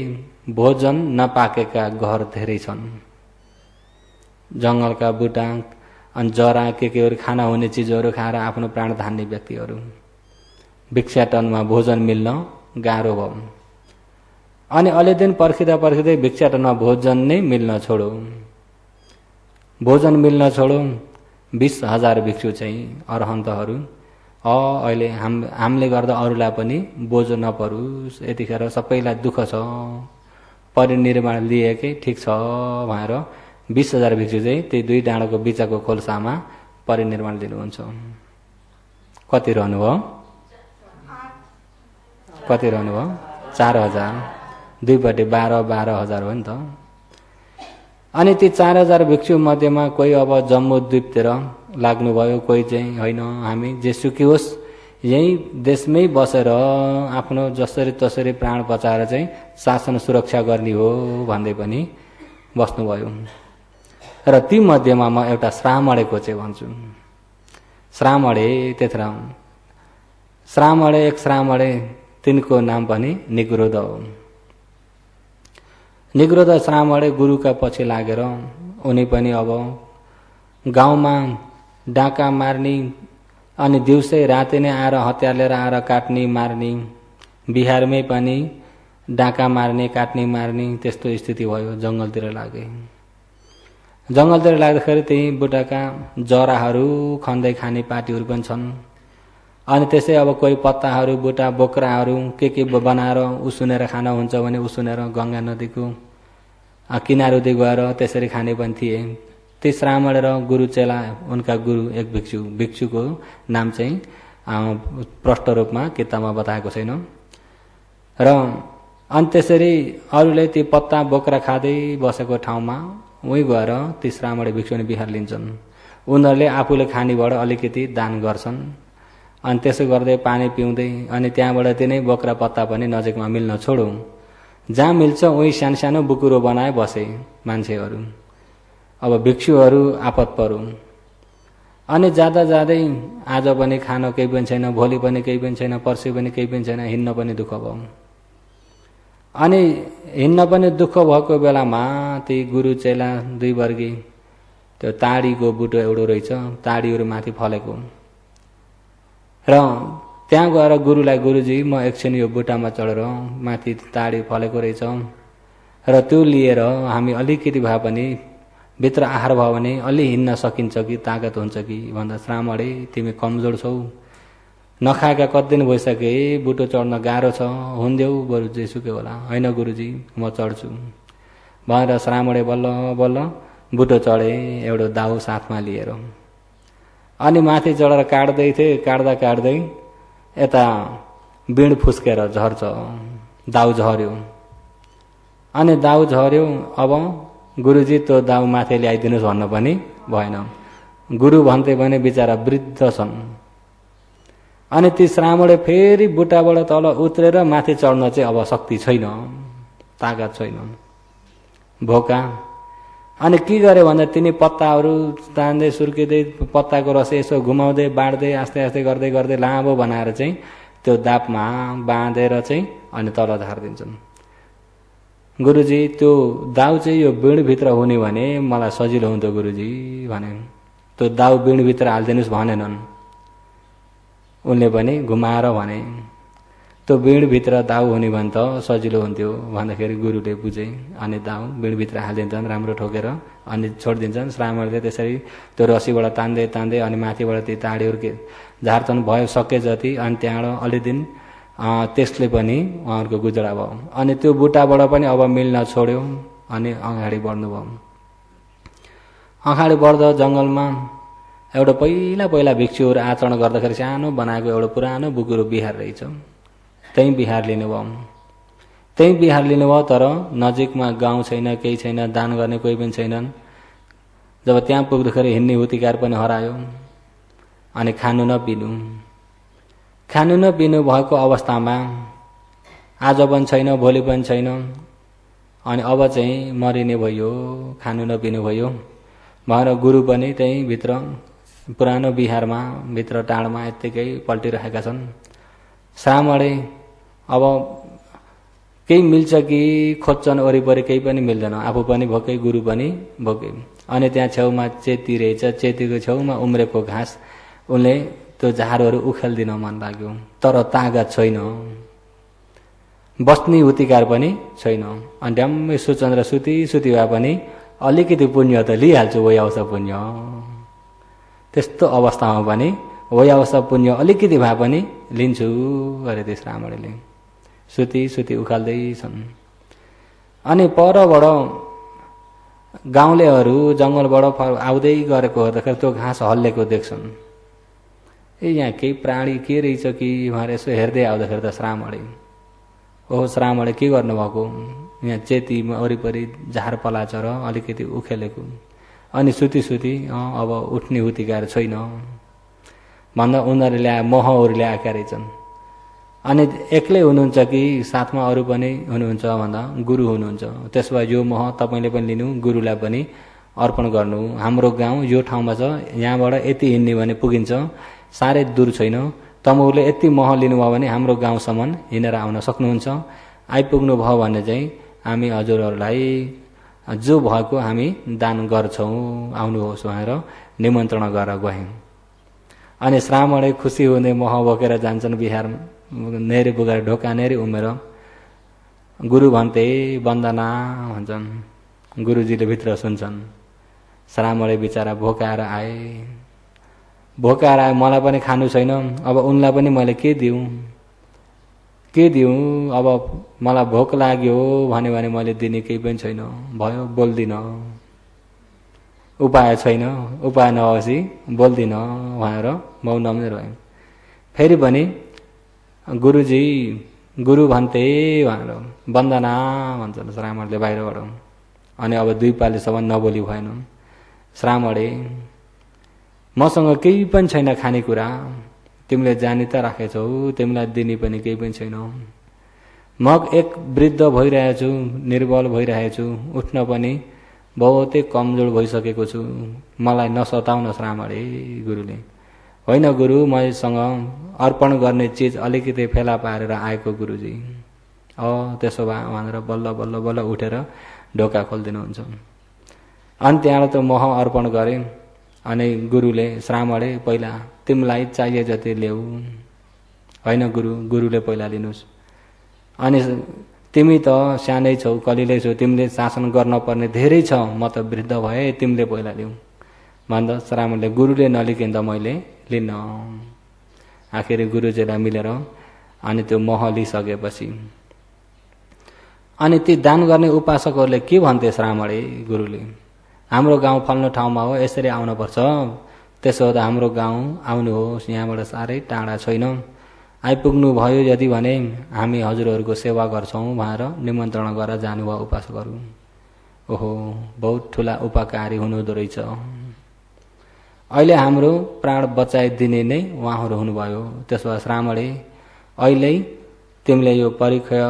भोजन नपाकेका घर धेरै छन्। जङ्गलका बुटा अनि जरा केहरू खाना हुने चिजहरू खाएर आफ्नो प्राण धान्ने व्यक्तिहरू भिक्षाटनमा भोजन मिल्न गाह्रो भयो। अनि अलि दिन पर्खिँदै भिक्षाटनमा भोजन नै मिल्न छोडो। भोजन मिल्न छोडो 20,000 भिक्षु चाहिँ अरहन्तहरू अहिले हामीले गर्दा अरूलाई पनि बोझो नपरोस्, यतिखेर सबैलाई दुःख छ, परिनिर्माण लिएकै ठिक छ भनेर 20,000 भिक्षु चाहिँ त्यही 2 डाँडाको बिचको खोल्सामा परिनिर्माण दिनुहुन्छ। कति रहनुभयो? 4,000। दुईपट्टि 12,000 हो नि त। अनि ती 4,000 भिक्षु मध्येमा कोही अब जम्मू द्वीपतिर लाग्नुभयो, कोही चाहिँ होइन हामी जेसुकै होस् यही देशमै बसेर आफ्नो जसरी तसरी प्राण बचाएर चाहिँ शासन सुरक्षा गर्ने हो भन्दै पनि बस्नुभयो। र ती मध्येमा म एउटा श्रामणेको चाहिँ भन्छु। श्रामणे त्यत्र श्रामणे एक श्रामणे, तिनको नाम पनि निग्रोध हो। निग्रोध श्रामणे गुरुका पछि लागेर उनी पनि अब गाउँमा डाका मार्ने अनि दिउँसै राति नै आएर हतियार लिएर आएर काट्ने मार्ने, बिहारमै पनि डाका मार्ने काट्ने मार्ने त्यस्तो स्थिति भयो। जङ्गलतिर लागे। जङ्गलतिर लाग्दाखेरि त्यही बुटाका जराहरू खन्दै खाने पार्टीहरू पनि छन्। अनि त्यसै अब कोही पत्ताहरू बुटा बोक्राहरू के बनाएर उसिनेर खाना हुन्छ भने उसिनेर गङ्गा नदीको किनारउँदै गएर त्यसरी खाने पनि थिए। ती श्रामण र गुरु चेला उनका गुरु एक भिक्षुको नाम चाहिँ प्रष्ट रूपमा किताबमा बताएको छैन। र अनि त्यसरी अरूले ती पत्ता बोक्रा खाँदै बसेको ठाउँमा उही गएर ती श्रामण भिक्षुले बिहार लिन्छन्। उनीहरूले आफूले खानेबाट अलिकति दान गर्छन्। अनि त्यसो गर्दै पानी पिउँदै अनि त्यहाँबाट तिनै बोक्रा पत्ता पनि नजिकमा मिल्न छोडो। जहाँ मिल्छ उही सानो बुकुरो बनाए बसे मान्छेहरू। अब भिक्षुहरू आपत परो। अनि जाँदै आज पनि खान केही पनि छैन, भोलि पनि केही पनि छैन, पर्सि पनि केही पनि छैन, हिँड्न पनि दुःख भयो। अनि हिँड्न पनि दुःख भएको बेलामा ती गुरु चेला 2 वर्गी त्यो ताडीको बुटो एउटा रहेछ, ताडीहरू माथि फलेको। र त्यहाँ गएर गुरुलाई, गुरुजी म एकछिन यो बुटामा चढेर माथि ताडी फलेको रहेछ र त्यो लिएर हामी अलिकति भए पनि भित्र आहार भयो भने अलि हिँड्न सकिन्छ कि ताकत हुन्छ कि भन्दा श्रामणे तिमी कमजोर छौ, नखाएका कति दिन भइसके, बुटो चढ्न गाह्रो छ, हुन्देऊ बरु जेसुकै होला। होइन गुरुजी म चढ्छु भनेर श्रामणे बल्ल बल्ल बुटो चढे एउटा दाउ साथमा लिएर। अनि माथि चढेर काट्दै थिए, काट्दै यता बिँड फुस्केर झर्छ, दाउ झर्यो। अनि दाउ झर्यो, अब गुरुजी त्यो दाउ माथि ल्याइदिनुहोस् भन्न पनि भएन। गुरु भन्थे भने बिचारा वृद्ध छन्। अनि ती श्रामणे फेरि बुटाबाट तल उत्रेर माथि चढ्न चाहिँ अब शक्ति छैन, ताकत छैन, भोका। अनि के गरे भन्दा तिनी पत्ताहरू तान्दै सुर्किँदै पत्ताको रस यसो घुमाउँदै बाँड्दै आस्ते आस्ते गर्दै लामो बनाएर चाहिँ त्यो दापमा बाँधेर चाहिँ अनि तल झारिदिन्छन्। गुरुजी त्यो दाउ चाहिँ यो बिँडभित्र हुने भने मलाई सजिलो हुन्थ्यो गुरुजी भने। त्यो दाउ बिँडभित्र हालिदिनुहोस् भनेनन्, उनले पनि घुमाएर भने त्यो बिँडभित्र दाउ हुने भने त सजिलो हुन्थ्यो भन्दाखेरि गुरुले बुझे। अनि दाउ बिँडभित्र हालिदिन्छन् राम्रो ठोकेर अनि छोडिदिन्छन्। श्रावणले त्यसरी त्यो रस्सीबाट तान्दै तान्दै अनि माथिबाट ती ताडीहरू के झार्छन् भयो सके जति। अनि त्यहाँबाट अलि दिन त्यसले पनि उहाँहरूको गुजरा भयो। अनि त्यो बुट्टाबाट पनि अब मिल्न छोड्यो अनि अगाडि बढ्नुभयो। अगाडि बढ्दा जङ्गलमा एउटा पहिला भिक्षुहरू आचरण गर्दाखेरि सानो बनाएको एउटा पुरानो बुकुरो बिहार रहेछ, त्यही बिहार लिनुभयो। तर नजिकमा गाउँ छैन, केही छैन, दान गर्ने कोही पनि छैनन्। जब त्यहाँ पुग्दाखेरि हिँड्ने हुतिकार पनि हरायो अनि खानु नपिनु भएको अवस्थामा आज पनि छैन भोलि पनि छैन अनि अब चाहिँ मरिने भयो, खानु नपिनु भयो भनेर गुरु पनि त्यही भित्र पुरानो बिहारमा भित्र टाढमा यत्तिकै पल्टिरहेका छन्। श्रावणे अब केही मिल्छ कि खोज्छन् वरिपरि, केही पनि मिल्दैन। आफू पनि भोकै गुरु पनि भोकै। अनि त्यहाँ छेउमा चेती रहेछ, चेतीको छेउमा उम्रेको घाँस उनले त्यो झारहरू उखेल्दिन मन लाग्यो। तर तागत छैन, बस्ने हुतिकार पनि छैन। अनि ड्याम्मै सुचन्द्र सुती भए पनि अलिकति पुण्य त लिइहाल्छु, वही आउँछ पुण्य। त्यस्तो अवस्थामा पनि वही आउँछ पुण्य अलिकति भए पनि लिन्छु अरे त्यस रामणीले सुती उखाल्दैछन्। अनि परबाट गाउँलेहरू जङ्गलबाट आउँदै गरेको हेर्दाखेरि त्यो घाँस हल्लेको देख्छन्। ए यहाँ केही प्राणी के रहेछ कि भनेर यसो हेर्दै आउँदाखेरि त श्रावणे, ओहो श्रावणे के गर्नुभएको? यहाँ चेतीमा वरिपरि झार पलाचर अलिकति उखेलेको। अनि सुती अब उठ्ने हुतिकार छैन भन्दा उनीहरूले ल्याए महहरू ल्याएका रहेछन्। अनि एक्लै हुनुहुन्छ कि साथमा अरू पनि हुनुहुन्छ भन्दा गुरु हुनुहुन्छ। त्यसो भए यो मह तपाईँले पनि लिनु, गुरुलाई पनि अर्पण गर्नु। हाम्रो गाउँ यो ठाउँमा छ, यहाँबाट यति हिँड्ने भने पुगिन्छ, साह्रै दूर छैन। तमुले यति मह लिनुभयो भने हाम्रो गाउँसम्म हिँडेर आउन सक्नुहुन्छ। आइपुग्नु भयो भने चाहिँ हामी हजुरहरूलाई जो भएको हामी दान गर्छौँ, आउनुहोस् भनेर निमन्त्रणा गरेर गयौँ। अनि श्रावणे खुसी हुँदै मह बोकेर जान्छन् बिहार नेरी बुगाएर ढोका नेरी उमेर गुरु भन्थे वन्दना भन्छन्। गुरुजीले भित्र सुन्छन्। श्रावणे बिचरा भोकाएर आए, मलाई पनि खानु छैन, अब उनलाई पनि मैले के दिउँ अब मलाई भोक लाग्यो भन्यो भने मैले दिने केही पनि छैन, भयो बोल्दिन, उपाय छैन, उपाय नहोस् बोल्दिन भनेर मौनमै रह्यो। फेरि पनि गुरुजी गुरु भन्थे भनेर वन्दना भन्छन् श्रावणले बाहिरबाट। अनि अब 2 पालीसम्म नबोली भएन। श्रावणे मसँग केही पनि छैन खानेकुरा, तिमीले जानी त राखेछौ, तिमीलाई दिने पनि केही पनि छैन। म एक वृद्ध भइरहेछु, निर्बल भइरहेछु, उठ्न पनि बहुतै कमजोर भइसकेको छु, मलाई नसताउन श्रावणे। गुरुले होइन गुरु, मसँग अर्पण गर्ने चिज अलिकति फेला पारेर आएको गुरुजी। त्यसो भए भनेर बल्ल उठेर ढोका खोलिदिनुहुन्छ। अनि त्यहाँबाट त मह अर्पण गरे। अनि गुरुले श्रावणे पहिला तिमीलाई चाहिए जति ल्याऊ। होइन गुरुले पहिला लिनुहोस्। अनि तिमी त सानै छौ, कलिलै छौ, तिमीले शासन गर्न पर्ने धेरै छ, म त वृद्ध भए, तिमीले पहिला ल्याऊ भन्दा श्रावणले गुरुले नलिकन त मैले लिन्न। आखिर गुरुजीलाई मिलेर अनि त्यो मह लिइसकेपछि अनि ती दान गर्ने उपासकहरूले के भन्थे श्रावणे गुरुले, हाम्रो गाउँ फल्नु ठाउँमा हो, यसरी आउनुपर्छ, त्यसो त हाम्रो गाउँ आउनुहोस्, यहाँबाट साह्रै टाढा छैन, आइपुग्नु भयो यदि भने हामी हजुरहरूको सेवा गर्छौँ भनेर निमन्त्रणा गरेर जानुभयो उपासकहरू। ओहो बहुत ठुला उपकारी हुनुहुँदो रहेछ। अहिले हाम्रो प्राण बचाइदिने नै उहाँहरू हुनुभयो। त्यसो भए श्रावणे अहिले तिमीले यो परिचय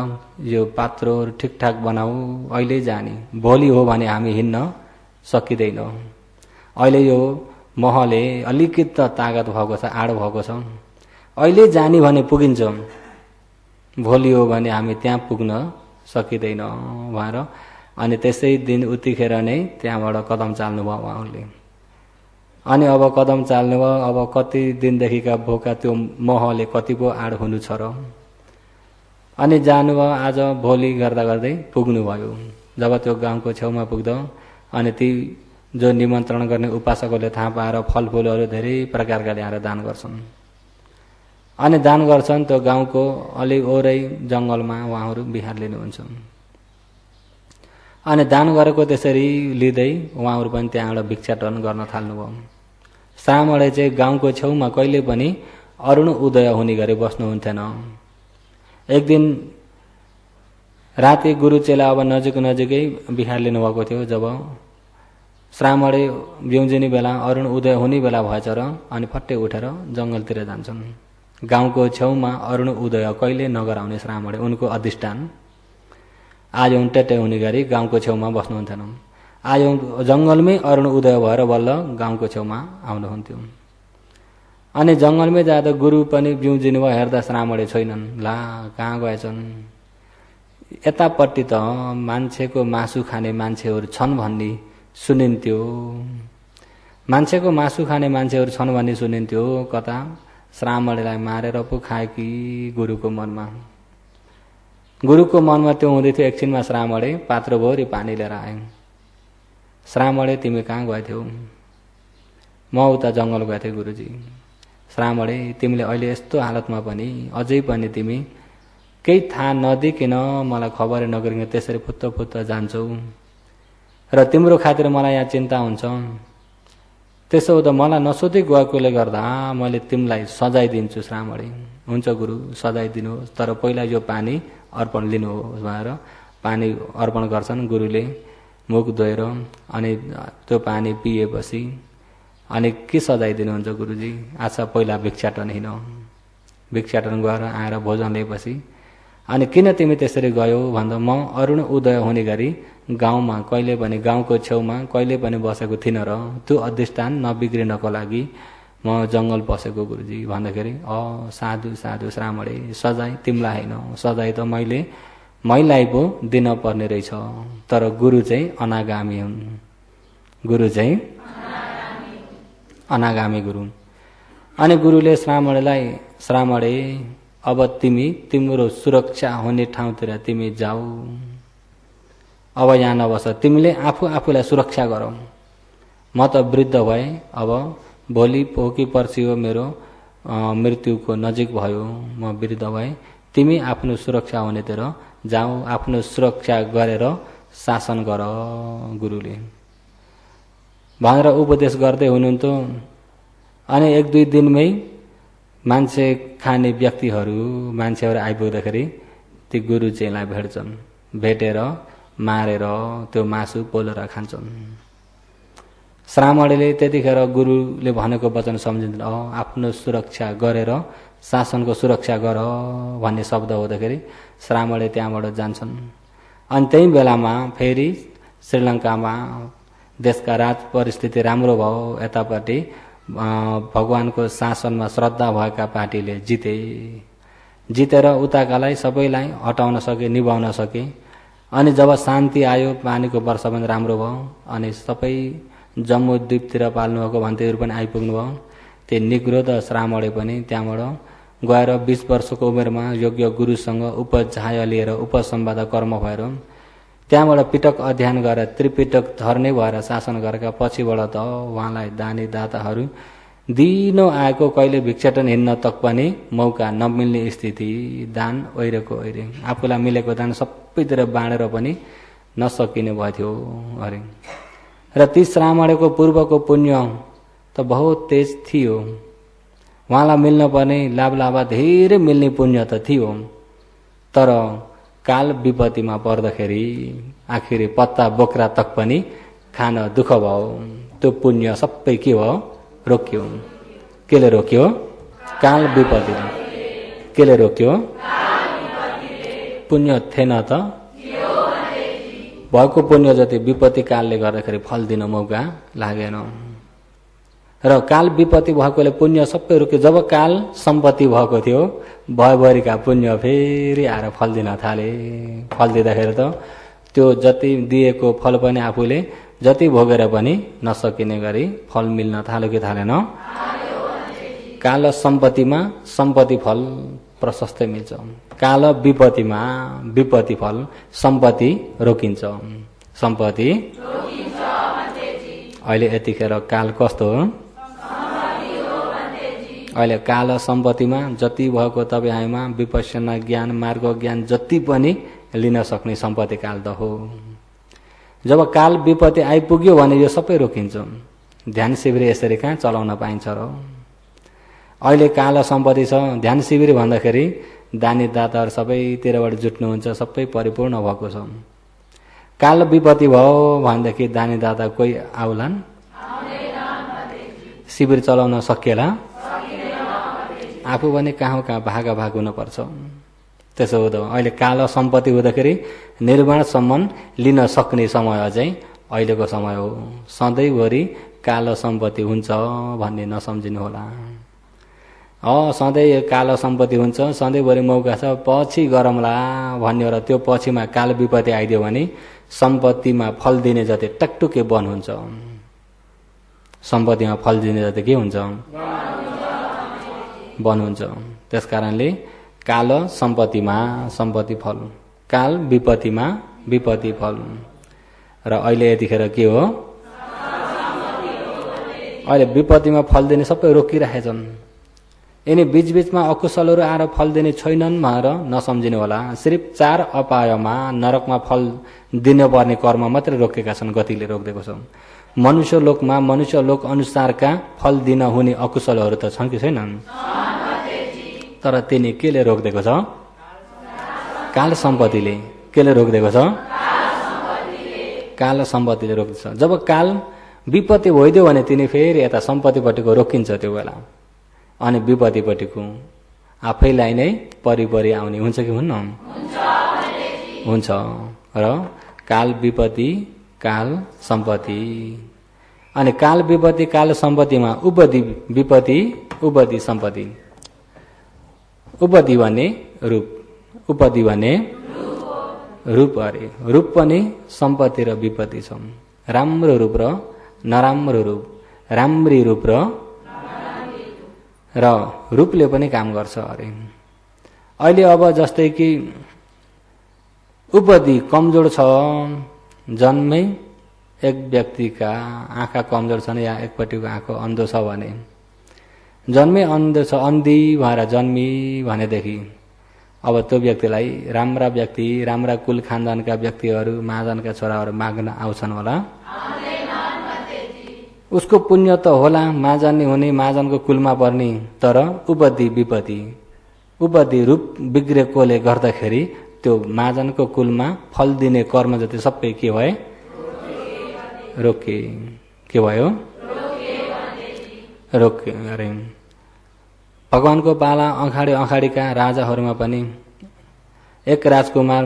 यो पात्रोहरू ठिकठाक बनाऊ, अहिले जाने, भोलि हो भने हामी हिँड्न सकिँदैन। अहिले यो महले अलिकति त तागत भएको छ, आड भएको छ, अहिले जाने भने पुगिन्छ, भोलि हो भने हामी त्यहाँ पुग्न सकिँदैन भनेर अनि त्यसै दिन उतिखेर नै त्यहाँबाट कदम चाल्नुभयो उहाँहरूले। अनि अब कदम चाल्नुभयो। अब कति दिनदेखिका भोका त्यो मोहले कति पो आड हुनु छ र। अनि जानुभयो। आज भोलि गर्दा गर्दै पुग्नुभयो। जब त्यो गाउँको छेउमा पुग्दा अनि ती जो निमन्त्रण गर्ने उपासकहरूले थाहा पाएर फलफुलहरू धेरै प्रकारका ल्याएर दान गर्छन्। अनि दान गर्छन्। त्यो गाउँको अलि ओरै जङ्गलमा उहाँहरू बिहार लिनुहुन्छ। अनि दान गरेको त्यसरी लिँदै उहाँहरू पनि त्यहाँबाट भिक्षाटन गर्न थाल्नुभयो। श्रामणे चाहिँ गाउँको छेउमा कहिले पनि अरुण उदय हुने गरी बस्नुहुन्थेन। एक दिन राति गुरु चेला अब नजिकै बिहार लिनुभएको थियो। जब श्रामणे बिउजिने बेला अरुण उदय हुने बेला भएछ र अनि फट्टै उठेर जङ्गलतिर जान्छन्। गाउँको छेउमा अरुण उदय कहिले नगराउने श्रामणे उनको अधिष्ठान आज टेटे हुने गरी गाउँको छेउमा बस्नुहुन्थेन। आज जङ्गलमै अरुण उदय भएर बल्ल गाउँको छेउमा आउनुहुन्थ्यो। अनि जङ्गलमै जाँदा गुरु पनि बिउजिनु भयो। हेर्दा श्रामणे छैनन्। ला कहाँ गएछन्? यतापट्टि त मान्छेको मासु खाने मान्छेहरू छन् भन्ने सुनिन्थ्यो। मान्छेको मासु खाने मान्छेहरू छन् भन्ने सुनिन्थ्यो। कता श्रामणेलाई मारेर पो खाए कि गुरुको मनमा त्यो हुँदै थियो। एकछिनमा श्रामणे पात्रभरि पानी लिएर आए। श्रामणे तिमी कहाँ गएथ्यौ? म उता जङ्गल गएको थिएँ गुरुजी। श्रामणे तिमीले अहिले यस्तो हालतमा पनि अझै पनि तिमी केही थाहा नदिकिन मलाई खबरै नगरिकन त्यसरी फुत्त जान्छौ र तिम्रो खातिर मलाई यहाँ चिन्ता हुन्छ। त्यसो त मलाई नसोधी गएकोले गर्दा मैले तिमीलाई सजाय दिन्छु श्रामणे। हुन्छ गुरु सजाय दिनुहोस्, तर पहिला यो पानी अर्पण लिनुहोस् भनेर पानी अर्पण गर्छन्। गुरुले मुख धोएर अनि त्यो पानी पिएपछि अनि के सजाय दिनुहुन्छ गुरुजी? आच्छा पहिला भिक्षाटन हिँड। भिक्षाटन गएर आएर भोजन लिएपछि अनि किन तिमी त्यसरी गयौ भन्दा म अरुण उदय हुने गरी गाउँमा कहिले पनि गाउँको छेउमा कहिले पनि बसेको थिइनँ र त्यो अधिष्ठान नबिग्रिनको लागि म जङ्गल बसेको गुरुजी भन्दाखेरि साधु साधु श्रामणे सजाय तिमीलाई होइन, सजाय त मैलाई पो दिन पर्ने रहेछ। तर गुरु चाहिँ अनागामी हुन्। गुरु चाहिँ अनागामी गुरु। अनि गुरुले श्रामणेलाई श्रामणे अब तिम्रो सुरक्षा हुने ठाउँतिर तिमी जाऊ, अब यहाँ नबस, तिमीले आफूलाई सुरक्षा गरौ। म त वृद्ध भए, अब भोलि पोकी पर्सि हो मेरो मृत्युको नजिक भयो, म वृद्ध भए, तिमी आफ्नो सुरक्षा हुनेतिर जाऊ, आफ्नो सुरक्षा गरेर शासन गर गुरुले भनेर उपदेश गर्दै हुनुहुन्थ्यो। अनि एक दुई दिनमै मान्छे खाने मान्छेहरू आइपुग्दाखेरि ती गुरु चेलाई भेट्छन्। भेटेर मारेर त्यो मासु पोलेर खान्छन्। श्रामणेले त्यतिखेर गुरुले भनेको वचन सम्झिन्छ। आफ्नो सुरक्षा गरेर शासनको सुरक्षा गर भन्ने शब्द हुँदाखेरि श्रामणे त्यहाँबाट जान्छन्। अनि त्यही बेलामा फेरि श्रीलङ्कामा देशका राज परिस्थिति राम्रो भयो। यतापट्टि भगवानको शासनमा श्रद्धा भएका पार्टीले जितेर उताकालाई सबैलाई हटाउन सके, निभाउन सके। अनि जब शान्ति आयो, पानीको वर्षा पनि राम्रो भयो, अनि सबै जम्मू द्वीपतिर पाल्नुभएको भन्तेहरू पनि आइपुग्नु भयो। त्यो निग्रोध श्रामणे पनि त्यहाँबाट गएर 20 वर्षको उमेरमा योग्य गुरुसँग उपझाय लिएर उपसम्वाद कर्म भएर त्यहाँबाट पिटक अध्ययन गरेर त्रिपिटक धर्ने भएर शासन गरेका पछिबाट त उहाँलाई दानी दाताहरू दिनो आएको, कहिले भिक्षाटन हिँड्न तक पनि मौका नमिल्ने स्थिति, दान ओइरेको ओइरे, आफूलाई मिलेको दान सबैतिर बाँडेर पनि नसकिने भयो अरे। र ती श्रामणेको पूर्वको पुण्य त बहुत तेज थियो। उहाँलाई मिल्न पर्ने लाभा धेरै मिल्ने पुण्य त थियो, तर काल विपत्तिमा पर्दाखेरि आखिर पत्ता बोक्रा तक पनि खान दुःख भयो। त्यो पुण्य सबै के भयो? रोक्यो। केले रोक्यो? काल विपत्तिले। केले रोक्यो? पुण्य थिएन त भएको पुण्य जति विपत्ति कालले गर्दाखेरि फल दिन मौका लागेन। र काल विपत्ति भएकोले पुण्य सबै रोक्यो। जब काल सम्पत्ति भएको थियो भयभरिका पुण्य फेरि आएर फल दिन थाले। फल दिँदाखेरि त त्यो जति दिएको फल पनि आफूले जति भोगेर पनि नसकिने गरी फल मिल्न थाल्यो कि थालेन? काल सम्पत्तिमा सम्पत्ति फल प्रशस्तै मिल्छ। काल विपत्तिमा विपत्ति फल सम्पत्ति रोकिन्छ। सम्पत्ति अहिले यतिखेर काल कस्तो हो? अहिले काल सम्पत्तिमा जति भएको तपाईहरुमा विपश्यना ज्ञान मार्ग ज्ञान जति पनि लिन सक्ने सम्पत्ति काल त हो। जब काल विपत्ति आइपुग्यो भने यो सबै रोकिन्छ। ध्यान शिविर यसरी कहाँ चलाउन पाइन्छ र? अहिले काल सम्पत्ति छ। ध्यान शिविर भन्दाखेरि दानी दाताहरु सबैतिरबाट जुट्नुहुन्छ, सबै परिपूर्ण भएको छ। काल विपत्ति भयो भनेदेखि दानी दाता कोही आउलान्? शिविर चलाउन सकिएला? आफू पनि कहाँ भागा भाग हुनुपर्छ। त्यसो हुँदा अहिले काल सम्पत्ति हुँदाखेरि निर्वाणसम्म लिन सक्ने समय चाहिँ अहिलेको समय हो। सधैँभरि काल सम्पत्ति हुन्छ भन्ने नसम्झिनु होला। सधैँ काल सम्पत्ति हुन्छ, सधैँभरि मौका छ, पछि गरौँला भन्ने हो। र त्यो पछिमा काल विपत्ति आइदियो भने सम्पत्तिमा फल दिने जति टकटुके वन हुन्छ। सम्पत्तिमा फल दिने जति के हुन्छ? वन हुन्छ। त्यसकारणले काल सम्पत्तिमा सम्पत्ति फल, काल विपत्तिमा विपत्ति फल। र अहिले यतिखेर के हो? अहिले विपत्तिमा फल दिने सबै रोकिराखेछन्। यिनी बीचबीचमा अकुशलहरू आएर फल दिने छैनन् भनेर नसम्झिनु होला। सिर्फ 4 अपायमा नरकमा फल दिनुपर्ने कर्म मात्रै रोकेका छन्, गतिले रोकिदिएको छ। मनुष्य लोकमा मनुष्य लोक अनुसारका फल दिन हुने अकुशलहरू त छन् कि छैनन्? तर तिनी केले रोकिदिएको छ? काल सम्पत्तिले। केले रोकिदिएको छ? काल सम्पत्तिले रोकिन्छ। जब काल विपत्ति भइदियो भने तिनी फेरि यता सम्पत्तिपट्टिको रोकिन्छ। त्यो बेला अनि विपत्तिपट्टिको आफैलाई नै परिपरि आउने हुन्छ कि हुन्न? हुन्छ। र काल विपत्ति काल सम्पत्ति। अनि काल विपत्ति काल सम्पत्तिमा उपदि विपत्ति उपदि सम्पत्ति। उपदि भने रूप, उपदि भने रूप अरे। रूप पनि सम्पत्ति र विपत्ति छ। राम्रो रूप र नराम्रो रूप, राम्री रूप र रूपले पनि काम गर्छ अरे। अहिले अब जस्तै कि उपदि कमजोर छ, जन्मै एक व्यक्तिका आँखा कमजोर छन् या एकपट्टिको आँखा अन्धो छ भने, जन्मै अन्धो छ, अन्धी भएर जन्मी भनेदेखि अब त्यो व्यक्तिलाई राम्रा व्यक्ति, राम्रा कुल खानदानका व्यक्तिहरू, महाजनका छोराहरू माग्न आउँछन् होला? उसको पुण्य त होला, महाजन हुने, महाजनको कुलमा पर्ने। तर उपदि विपत्ति, उपदि रूप बिग्रेकोले गर्दाखेरि त्यो महाजनको कुलमा फल दिने कर्म जति सबै के भए? रोके। के भयो? रोके अरे। भगवानको पाला अखाडी अखाडीका राजाहरूमा पनि एक राजकुमार,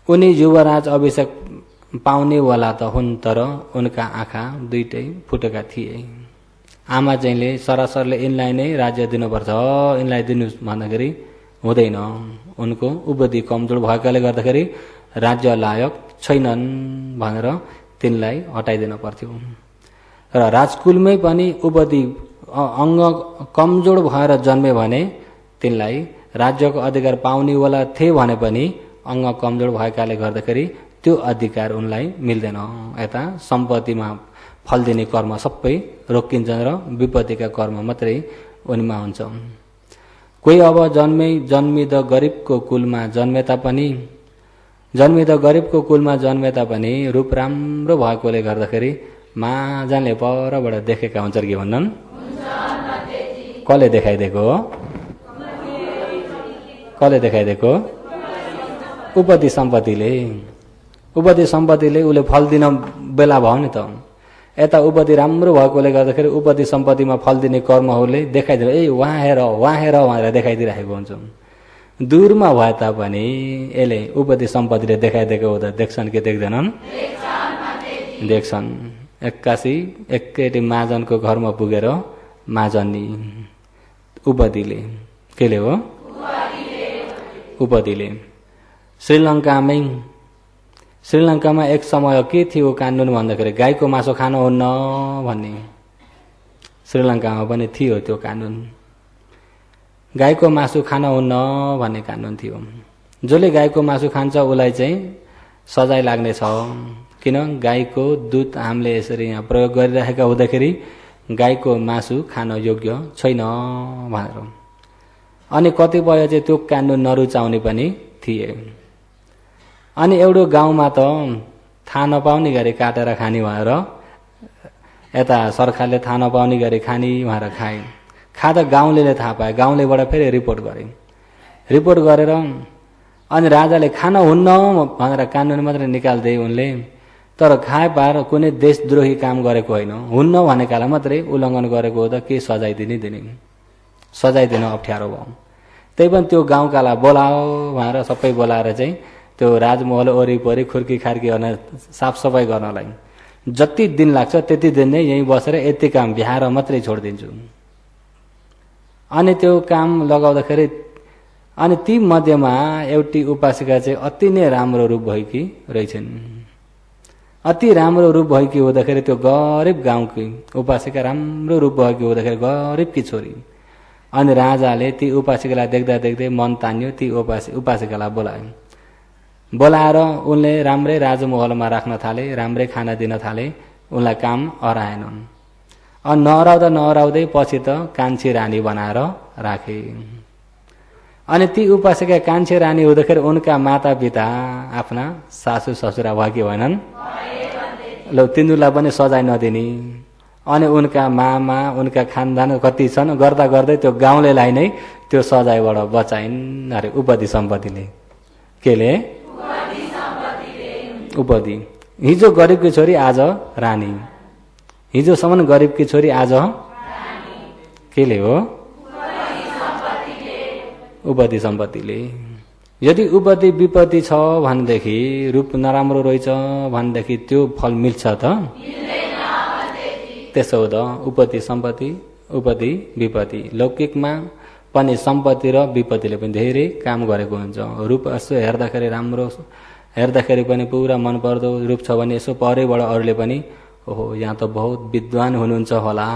उनी युवराज अभिषेक पाउने वाला त हुन्, तर उनका आँखा दुईटै फुटेका थिए। आमा चाहिँले सरासरले यिनलाई नै राज्य दिनुपर्छ, यिनलाई दिनु भन्दाखेरि हुँदैन। उनको उपदि कमजोर भएकाले गर्दाखेरि राज्य लायक छैनन् भनेर तिनलाई हटाइदिन पर्थ्यो। र राजकुलमै पनि उपदि अङ्ग कमजोर भएर जन्मे भने तिनलाई राज्यको अधिकार पाउनेवाला थिए भने पनि अङ्ग कमजोर भएकाले गर्दाखेरि त्यो अधिकार उनलाई मिल्दैन। यता सम्पत्तिमा फल दिने कर्म सबै रोकिन्छन् र विपत्तिका कर्म मात्रै उनीमा हुन्छ। कोही अब जन्मिद गरिबको कुलमा जन्मे तापनि रूप राम्रो भएकोले गर्दाखेरि महाजनले परबाट देखेका हुन्छन् कि भन्नन्? कसले देखाइदिएको हो? कसले देखाइदिएको? उपदि सम्पत्तिले। उपदि सम्पत्तिले उसले फल दिन बेला भयो नि त। यता उपदि राम्रो भएकोले गर्दाखेरि उपदि सम्पत्तिमा फल दिने कर्महरूले देखाइदिनु, ए वहाँ हेर भनेर देखाइदिइरहेको हुन्छ। दूरमा भए तापनि यसले उपदि सम्पत्तिले देखाइदिएको हुँदा देख्छन् कि देख्दैनन्? देख्छन्। एक्कासी एकैटी महाजनको घरमा पुगेर महाजनी उपदीले केले हो उपदीले श्रीलङ्कामा एक समय के थियो कानुन भन्दाखेरि गाईको मासु खानुहुन्न भन्ने श्रीलङ्कामा पनि थियो त्यो कानुन। गाईको मासु खानुहुन्न भन्ने कानुन थियो। जसले गाईको मासु खान्छ उसलाई चाहिँ सजाय लाग्नेछ। किन गाईको दुध हामीले यसरी यहाँ प्रयोग गरिरहेका हुँदाखेरि गाईको मासु खान योग्य छैन भनेर। अनि कतिपय चाहिँ त्यो कानुन नरुचाउने पनि थिए। अनि एउटा गाउँमा त थाहा नपाउने गरी काटेर खाने भएर यता सरकारले थाहा नपाउने गरी खाने भनेर खाए। खाँदा गाउँलेले थाहा पाए। गाउँलेबाट फेरि रिपोर्ट गरे। रिपोर्ट गरेर अनि राजाले खान हुन्न भनेर कानुन मात्रै निकाल्दै उनले। तर खाए पार कुनै देशद्रोही काम गरेको होइन। हुन्न भनेकालाई मात्रै उल्लङ्घन गरेको हो त के सजाय दिने सजाय दिन अप्ठ्यारो भयो। त्यही पनि त्यो गाउँकालाई बोलाओ भनेर सबै बोलाएर चाहिँ त्यो राजमहल वरिपरि खुर्की खार्की गर्न साफसफाइ गर्नलाई जति दिन लाग्छ त्यति दिन नै यहीँ बसेर यति काम भ्याएर मात्रै छोडिदिन्छु। अनि त्यो काम लगाउँदाखेरि अनि ती मध्येमा एउटी उपासिका चाहिँ अति नै राम्रो रूप भएकी रहेछन्। अति राम्रो रूप भएकी हुँदाखेरि त्यो गरिब गाउँकी उपासिका राम्रो रूप भएकी हुँदाखेरि गरिबकी छोरी। अनि राजाले ती उपासिकालाई देख्दा देख्दै मन तान्यो। ती उपासिकालाई बोलाएर उनले राम्रै राजमहलमा राख्न थाले। राम्रै खाना दिन थाले। उनलाई काम हराएन। अनि नहराउँदै पछि त कान्छी रानी बनाएर राखे। अनि ती उपासिका कान्छी रानी हुँदाखेरि उनका माता पिता आफ्ना सासू ससुरा भएकी होइनन्। ल तिनीहरूलाई पनि सजाय नदिने। अनि उनका मामा उनका खानदान कति छन् गर्दा गर्दै त्यो गाउँलेलाई नै त्यो सजायबाट बचाइन् अरे उपदी सम्पत्तिले। केले उपदी। हिजो गरिबकी छोरी आज रानी। हिजोसम्म गरिबकी छोरी आज केले हो उपदी सम्पत्तिले। यदि उपदी विपत्ति छ भनेदेखि रूप नराम्रो रहेछ भनेदेखि त्यो फल मिल्छ त त्यसो हो त उपदी सम्पत्ति उपदी विपत्ति। लौकिकमा पनि सम्पत्ति र विपत्तिले पनि धेरै काम गरेको हुन्छ। रूप यसो हेर्दाखेरि राम्रो हेर्दाखेरि पनि पुरा मनपर्दो रूप छ भने यसो परैबाट अरूले पनि ओहो यहाँ त बहुत विद्वान हुनुहुन्छ होला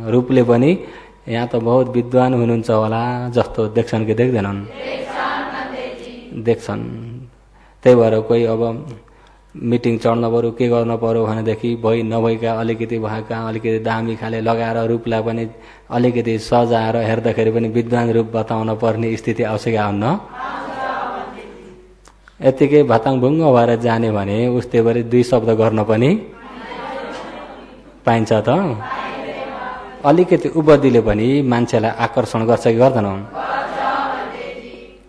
रूपले पनि यहाँ त बहुत विद्वान हुनुहुन्छ होला जस्तो देख्छन् कि देख्दैनन् देख्छन्। त्यही भएर कोही अब मिटिङ चढ्न पर्यो के गर्न पर्यो भनेदेखि भइ नभएका अलिकति भएका अलिकति दामी खाले लगाएर रूपलाई पनि अलिकति सजाएर हेर्दाखेरि पनि विद्वान रूप बताउन पर्ने स्थिति आउँछ कि आउन्न। यतिकै भताङभुङ्ग भएर जाने भने उस्तै गरी दुई शब्द गर्न पनि पाइन्छ त। अलिकति उपदीले पनि मान्छेलाई आकर्षण गर्छ कि गर्दैन।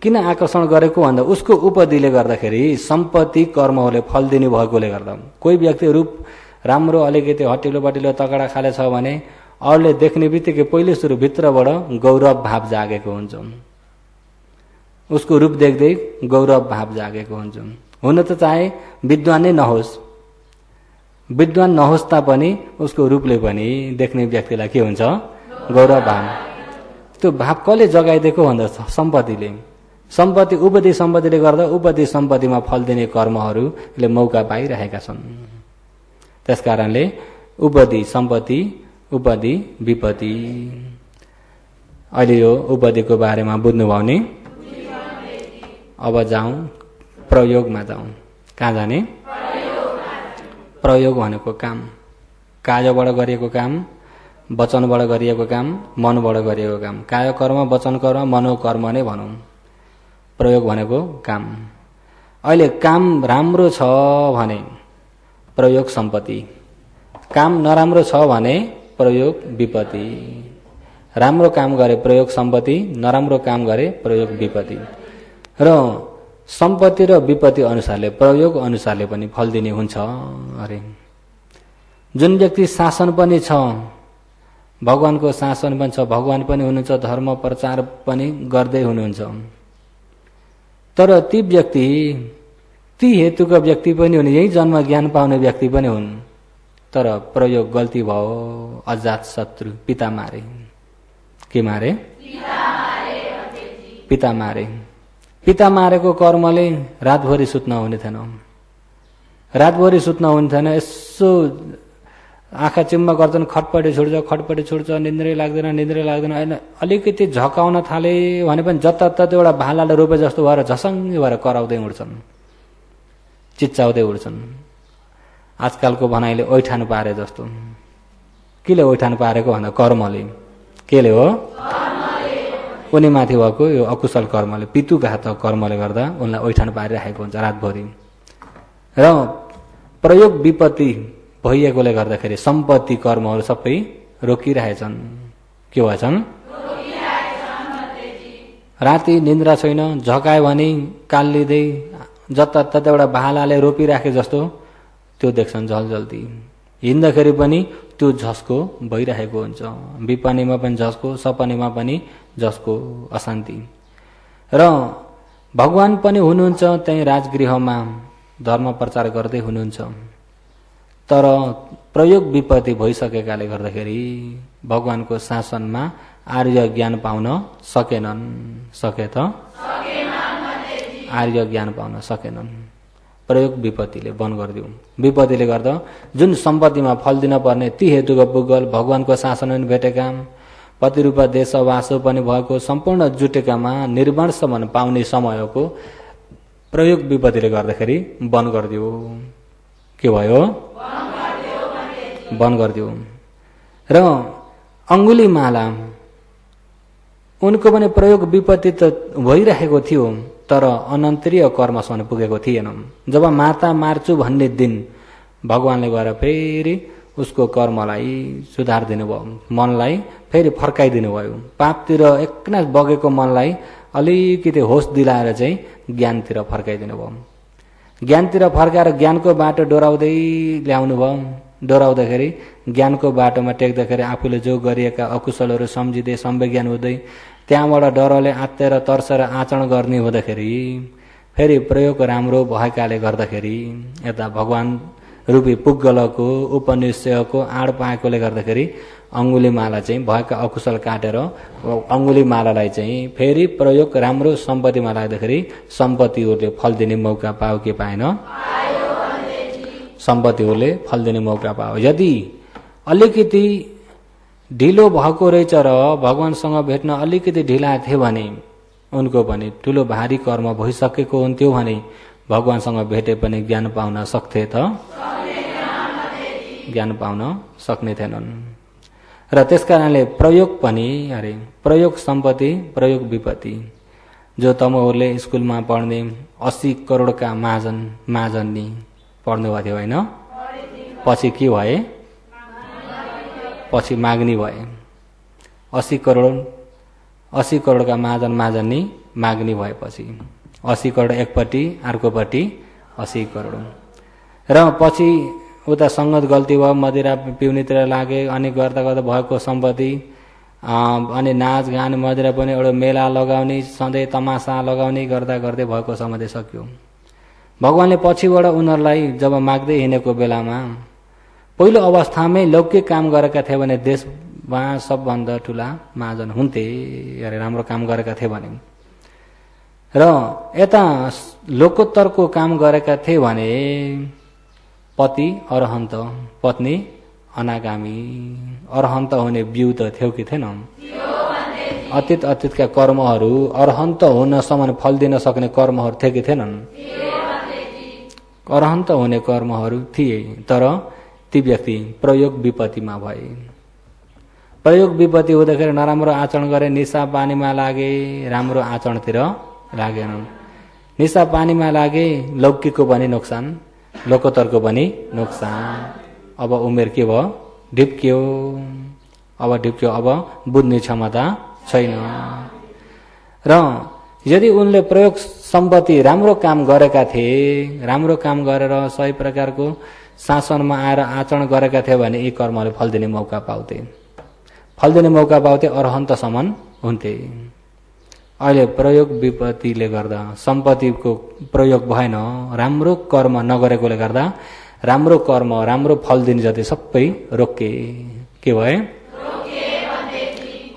किन आकर्षण गरेको भन्दा उसको उपदीले गर्दाखेरि सम्पत्ति कर्महरूले फल दिने भएकोले गर्दा। कोही व्यक्ति रूप राम्रो अलिकति हटिलो बटिलो तगडा खाले छ भने अरूले देख्ने बित्तिकै पहिले सुरु भित्रबाट गौरव भाव जागेको हुन्छ। उसको रूप देख्दै गौरव भाव जागेको हुन्छ। हुन त चाहे विद्वान नै नहोस् विद्वान नहोस् तापनि उसको रूपले पनि देख्ने व्यक्तिलाई के हुन्छ गौरव भाव। त्यो भाव कसले जगाइदिएको भन्दा सम्पत्तिले। सम्पत्ति उपदी सम्पत्तिले गर्दा उपदी सम्पत्तिमा फल दिने कर्महरूले मौका पाइरहेका छन्। त्यसकारणले उपदी सम्पत्ति उपदी विपत्ति। अहिले यो उपदीको बारेमा बुझ्नुभयो नि। अब जाउँ प्रयोगमा जाउँ। कहाँ जाने? प्रयोग भनेको काम कायबाट गरिएको काम वचनबाट गरिएको काम मनबाट गरिएको काम। काय कर्म वचन कर्म मनोकर्म नै भनौँ। प्रयोग भनेको काम। अहिले काम राम्रो छ भने प्रयोग सम्पत्ति। काम नराम्रो छ भने प्रयोग विपत्ति। राम्रो काम गरे प्रयोग सम्पत्ति नराम्रो काम गरे प्रयोग विपत्ति। र सम्पत्ति र विपत्ति अनुसारले प्रयोग अनुसारले पनि फल दिने हुन्छ अरे। जुन व्यक्ति शासन पनि छ भगवानको शासन पनि छ भगवान पनि हुनुहुन्छ धर्म प्रचार पनि गर्दै हुनुहुन्छ तर ती व्यक्ति ती हेतुका व्यक्ति पनि हुन् यही जन्म ज्ञान पाउने व्यक्ति पनि हुन् तर प्रयोग गल्ती भयो, अजात शत्रु पिता मारे। के मारे? पिता मारे। पिता मारेको कर्मले रातभरि सुत्न हुने थिएन, रातभरि सुत्न हुने थिएन। यसो आँखा चिम्मा गर्छन्, खटपटी छुट्छ, निन्द्रै लाग्दैन होइन। अलिकति झकाउन थाले भने पनि जताततै एउटा भालाले रोपे जस्तो भएर झसङ्गी भएर कराउँदै उड्छन्, चिच्चाउँदै उड्छन्। आजकलको भनाइले ओइठान पारे जस्तो। केले ओइठान पारेको भन्दा कर्मले। केले हो? उनी माथि भएको यो अकुशल कर्मले, पितुघातक कर्मले गर्दा उनलाई ओइठान पारिराखेको हुन्छ रातभरि। र प्रयोग विपत्ति भइएकोले गर्दाखेरि सम्पत्ति कर्महरू सबै रोकिरहेछन्। के भएछन्? राति निन्द्रा छैन, झकायो भने कालिँदै जताततै एउटा भालाले रोपिराखे जस्तो त्यो देख्छन् झलझल्ती। हिँड्दाखेरि पनि त्यो झस्को भइरहेको हुन्छ, विपनीमा पनि झस्को, सपनीमा पनि झस्को, अशान्ति। र भगवान पनि हुनुहुन्छ त्यही राजगृहमा धर्म प्रचार गर्दै हुनुहुन्छ, तर प्रयोग विपत्ति भइसकेकाले गर्दाखेरि भगवानको शासनमा आर्य ज्ञान पाउन सकेनन्। सके त? आर्य ज्ञान पाउन सकेनन्। प्रयोग विपत्तिले बन्द गरिदियो। विपत्तिले गर्दा जुन सम्पत्तिमा फल दिन पर्ने ती हेतुको पुगल भगवानको शासन पनि भेटेका, पतिरूपा देशवासो पनि भएको, सम्पूर्ण जुटेकामा निर्वाणसम्म पाउने समयको प्रयोग विपत्तिले गर्दाखेरि बन्द गरिदियो। के भयो? बन्द गरिदियो। र अंगुलीमाला उनको पनि प्रयोग विपत्ति त भइरहेको थियो, तर अनन्तरीय कर्मसम्म पुगेको थिएन। जब माता मार्छु भन्ने दिन भगवानले गएर फेरि उसको कर्मलाई सुधारिदिनु भयो, मनलाई फेरि फर्काइदिनु भयो। पापतिर एकनास बगेको मनलाई अलिकति होस दिलाएर चाहिँ ज्ञानतिर फर्काइदिनु भयो। ज्ञानतिर फर्काएर ज्ञानको बाटो डोराउँदै ल्याउनु भयो। डोराउँदाखेरि ज्ञानको बाटोमा टेक्दाखेरि आफूले जो गरिएका अकुशलहरू सम्झिँदै सम्वेज्ञान हुँदै त्यहाँबाट डरले आत्तेर तर्सेर आचरण गर्ने हुँदाखेरि फेरि प्रयोग राम्रो भएकाले गर्दाखेरि यता भगवान रूपी पुग्गलको उपनिषयको आड पाएकोले गर्दाखेरि अंगुलीमाला चाहिँ भएका अकुशल काटेर अंगुलीमालालाई चाहिँ फेरि प्रयोग राम्रो सम्पत्तिमा लाग्दाखेरि सम्पत्तिहरूले फल दिने मौका पायो कि पाएन? सम्पत्तिहरूले फल दिने मौका पायो। यदि अलिकति ढिलो भएको रहेछ र भगवानसँग भेट्न अलिकति ढिला थियो भने उनको पनि ठुलो भारी कर्म भइसकेको हुन्थ्यो भने भगवानसँग भेटे पनि ज्ञान पाउन सक्थे त? ज्ञान पाउन सक्ने थिएनन्। र त्यसकारणले प्रयोग पनि प्रयोग सम्पत्ति, प्रयोग विपत्ति। जो तमहरूले स्कुलमा पढ्ने 80 करोडका महाजनी पढ्नु भएको थियो होइन? पछि के भए? पछि माग्नी भए। 80 करोडका महाजनी माग्नी भएपछि 80 करोड एकपट्टि, अर्कोपट्टि 80 करोड। र पछि उता सङ्गत गल्ती भयो, मदिरा पिउनेतिर लागे, अनि गर्दा गर्दा भएको सम्पत्ति, अनि नाच गान मदिरा पनि एउटा मेला लगाउने, सधैँ तमासा लगाउने गर्दा गर्दै भएको सम्पत्ति सक्यो। भगवानले पछिबाट उनीहरूलाई जब माग्दै हिँडेको बेलामा पहिलो अवस्थामै लौकिक काम गरेका थिए भने देशमा सबभन्दा ठुला महाजन हुन्थे, राम्रो काम गरेका थिए भने। र यता लोकोत्तरको काम गरेका थिए भने पति अरहन्त, पत्नी अनागामी। अरहन्त हुने बिउ त थियो कि थिएन? अतीतका कर्महरू अरहन्त हुनसम्म फल दिन सक्ने कर्महरू थिए कि थिएनन्? अरहन्त हुने कर्महरू थिए, तर ती व्यक्ति प्रयोग विपत्तिमा भए। प्रयोग विपत्ति हुँदाखेरि नराम्रो आचरण गरे, निशा पानीमा लागे, राम्रो आचरणतिर लागेनन्। निशा पानीमा लागे, लौकिकको पनि नोक्सान, लोकोत्तरको पनि नोक्सान। अब उमेर के भयो? ढिप्क्यो। अब बुझ्ने क्षमता छैन। र यदि उनले प्रयोग सम्पत्ति राम्रो काम गरेका थिए, राम्रो काम गरेर सही प्रकारको शासनमा आएर आचरण गरेका थिए भने यी कर्मले फल दिने मौका पाउँथे। अरहन्तसम्म हुन्थे। अहिले प्रयोग विपत्तिले गर्दा सम्पत्तिको प्रयोग भएन, राम्रो कर्म नगरेकोले गर्दा राम्रो कर्म राम्रो फल दिने जति सबै रोके। के भए?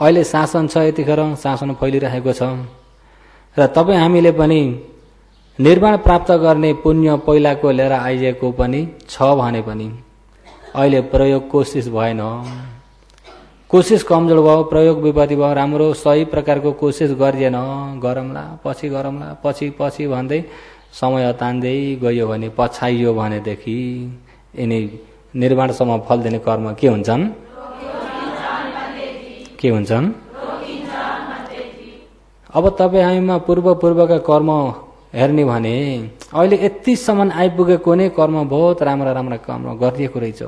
अहिले शासन छ, यतिखेर शासन फैलिरहेको छ र तपाईँ हामीले पनि निर्वाण प्राप्त गर्ने पुण्य पहिलाको लिएर आइएको पनि छ भने पनि अहिले प्रयोग कोसिस भएन। कोसिस कमजोर भयो, प्रयोग विपत्ति भयो, राम्रो सही प्रकारको कोसिस गरिएन। गरौँला पछि गरौँला पछि पछि भन्दै समय तान्दै गयो भने पछाइयो भनेदेखि यिनी निर्वाणसम्म फल दिने कर्म के हुन्छन्? के हुन्छन्? अब तपाईँ हामीमा पूर्वका कर्म हेर्ने भने अहिले यतिसम्म आइपुगेको नै कर्म बहुत राम्रा राम्रा कर्म गरिएको रहेछ।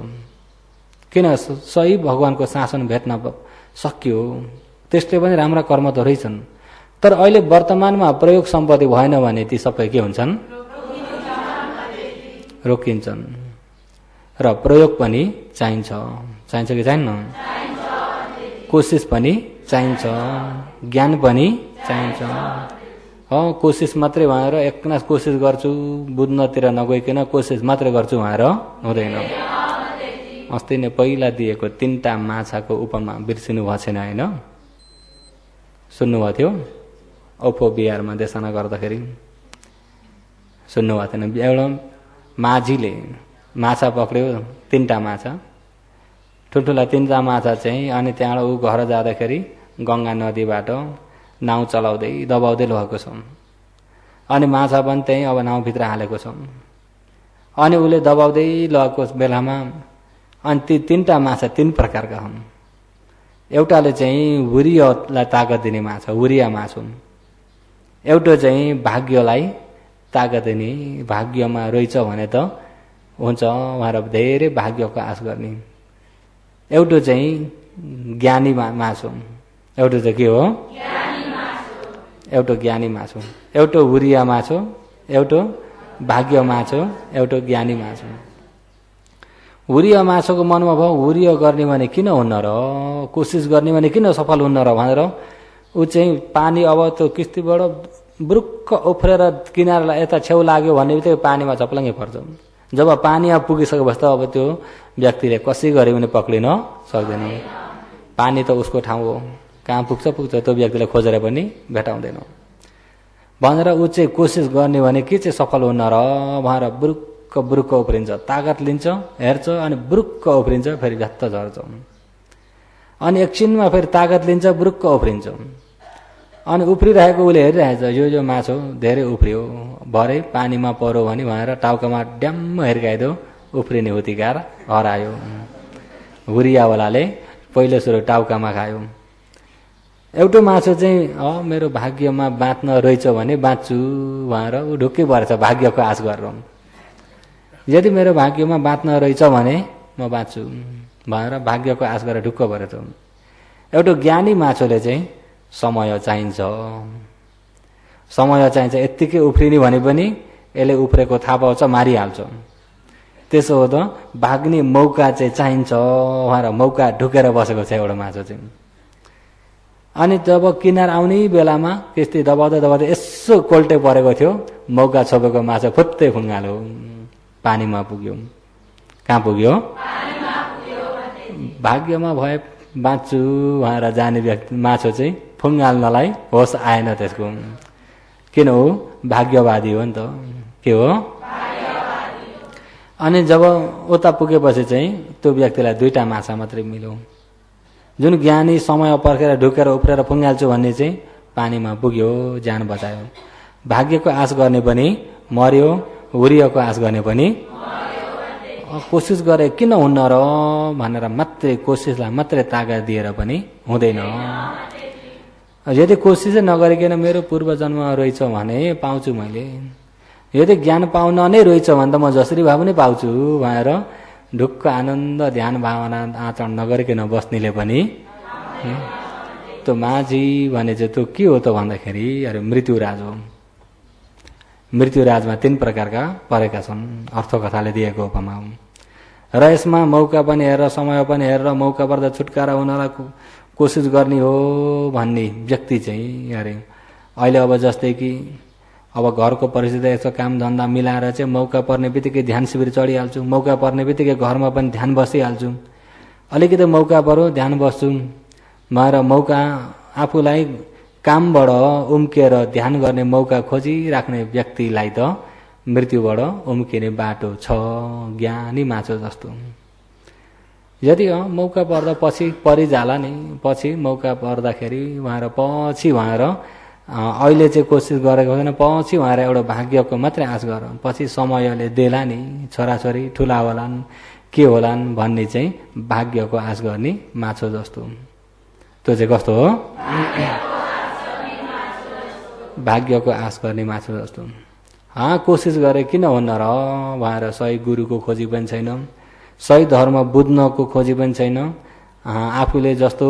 किन? सही भगवानको शासन भेट्न सक्यो, त्यसले पनि राम्रा कर्म त रहेछन्। तर अहिले वर्तमानमा प्रयोग सम्पत्ति भएन भने ती सबै के हुन्छन्? रोकिन्छन्। र प्रयोग पनि चाहिन्छ। चाहिन्छ कि चाहिन्न? कोसिस पनि चाहिन्छ, ज्ञान पनि चाहिन्छ। कोसिस मात्रै भनेर एकनास कोसिस गर्छु बुझ्नतिर नगइकन कोसिस मात्रै गर्छु भनेर हुँदैन। अस्ति नै पहिला दिएको 3टा माछाको उपमा बिर्सिनु भएको छैन होइन? सुन्नुभएको थियो? औफो बिहारमा देशना गर्दाखेरि सुन्नुभएको थिएन? एउटा माझीले माछा पक्र्यो, 3टा माछा, ठुल्ठुला 3टा माछा चाहिँ। अनि त्यहाँबाट ऊ घर जाँदाखेरि गङ्गा नदीबाट नाउँ चलाउँदै दबाउँदै लगेको छ। अनि माछा पनि त्यही अब नाउँभित्र हालेको छ। अनि उसले दबाउँदै लगेको बेलामा अनि ती 3टा माछा 3 प्रकारका हुन्। एउटाले चाहिँ हुरियालाई ताकत दिने माछा, हुरिया माछा हुन्। एउटा चाहिँ भाग्यलाई ताकत दिने, भाग्यमा रहेछ भने त हुन्छ उहाँहरू धेरै भाग्यको आश गर्ने। एउटा चाहिँ ज्ञानी माछा, एउटा चाहिँ के हो? एउटा ज्ञानी माछा, एउटा हुरिया माछा, एउटा भाग्य माछा, एउटा ज्ञानी माछा। हुरिया माछाको मनमा भयो हुरिया गर्ने भने किन हुन्न र, कोसिस गर्ने भने किन सफल हुन्न र भनेर ऊ चाहिँ पानी अब त्यो किस्तीबाट बुरुक्क उफ्रेर किनारालाई यता छेउ लाग्यो भने बित्तिकै पानीमा झप्लङ्गै पर्छ। जब पानीमा पुगिसकेपछि त अब त्यो व्यक्तिले कसै गरे पनि पक्रिन सक्दैन। पानी त उसको ठाउँ हो, कहाँ पुग्छ पुग्छ, त्यो व्यक्तिलाई खोजेर पनि भेटाउँदैन भनेर ऊ चाहिँ कोसिस गर्ने भने के चाहिँ सफल हुन्न र भनेर बुरुक्क उफ्रिन्छ, ताकत लिन्छ, हेर्छ, अनि बुरुक्क उफ्रिन्छ, फेरि झट्ट झर्छ। अनि एकछिनमा फेरि ताकत लिन्छ, बुरुक्क उफ्रिन्छ। अनि उफ्रिरहेको उसले हेरिरहेछ, यो माछो धेरै उफ्रियो, भरे पानीमा पऱ्यो भने भनेर टाउकामा ड्याम्म हिर्काइदियो, उफ्रिने उत्तिकार हरायो। हुरियावालाले पहिलो सुरु टाउकामा खायो। एउटा माछो चाहिँ मेरो भाग्यमा बाँच्न रहेछ भने बाँच्छु भनेर ऊ ढुक्कै परेछ भाग्यको आश गरेर। यदि मेरो भाग्यमा बाँच्न रहेछ भने म बाँच्छु भनेर भाग्यको आश गरेर ढुक्क परेछ। एउटा ज्ञानी माछोले चाहिँ समय चाहिन्छ, समय चाहिन्छ, यत्तिकै उफ्रिने भने पनि यसले उफ्रेको थाहा पाउँछ, मारिहाल्छ। त्यसो हो त भाग्ने मौका चाहिँ चाहिन्छ भनेर मौका ढुकेर बसेको छ एउटा माछो चाहिँ। अनि जब किनार आउने बेलामा किस्ती दबाउँदै दबाउँदै यसो कोल्टे परेको थियो, मौका छोपेको माछा फुत्तै फुङ्गालो, पानीमा पुग्यो। कहाँ पुग्यो? भाग्यमा भए बाँच्छु भनेर जाने व्यक्ति माछो चाहिँ फुङ्गाल्नलाई होस आएन त्यसको। किन हो? भाग्यवादी हो नि त। के हो? अनि जब उता पुगेपछि चाहिँ त्यो व्यक्तिलाई 2टा माछा मात्रै मिल्यो। जुन ज्ञानी समय पर्खेर ढुकेर उफ्रेर फुङ्गाल्छु भन्ने चाहिँ पानीमा पुग्यो, ज्यान बचायो। भाग्यको आश गर्ने पनि मर्यो, हुरियाको आश गर्ने पनि कोसिस गरे किन हुन्न र भनेर मात्रै कोसिसलाई मात्रै ताकत दिएर पनि हुँदैन। यदि कोसिसै नगरिकन मेरो पूर्वजन्म रहेछ भने पाउँछु मैले, यदि ज्ञान पाउन नै रहेछ भने त म जसरी भए पनि पाउँछु भनेर ढुक्क आनन्द ध्यान भावना आचरण नगरिकन बस्नेले पनि त्यो माझी भने चाहिँ त्यो के हो त भन्दाखेरि अरे मृत्युराज हो। मृत्युराजमा 3 प्रकारका परेका छन्, अर्थकथाले दिएको उपमा हो। र यसमा मौका पनि हेरेर समय पनि हेरेर मौका पर्दा छुटकारा हुनलाई कोसिस गर्ने हो भन्ने व्यक्ति चाहिँ अरे अहिले अब जस्तै कि अब घरको परिस्थिति यसो काम धन्दा मिलाएर चाहिँ मौका पर्ने बित्तिकै ध्यान शिविर चढिहाल्छु, मौका पर्ने बित्तिकै घरमा पनि ध्यान बसिहाल्छु, अलिकति मौका पर्यो ध्यान बस्छु। र मौका आफूलाई कामबाट उम्किएर ध्यान गर्ने मौका खोजिराख्ने व्यक्तिलाई त मृत्युबाट उम्किने बाटो छ, ज्ञानी माछो जस्तो। यदि मौका पर्दा पछि परिजाला नि, पछि मौका पर्दाखेरि पछि अहिले चाहिँ कोसिस गरेको छैन, पछि एउटा भाग्यको मात्रै आश गर, पछि समयले देला नि, छोराछोरी ठुला होलान् के होलान् भन्ने चाहिँ भाग्यको आश गर्ने माछो जस्तो। त्यो चाहिँ कस्तो हो? भाग्यको आश गर्ने माछो जस्तो। कोसिस गरे किन हुन्न र भनेर सही गुरुको खोजी पनि छैन, सही धर्म बुझ्नको खोजी पनि छैन। आफूले जस्तो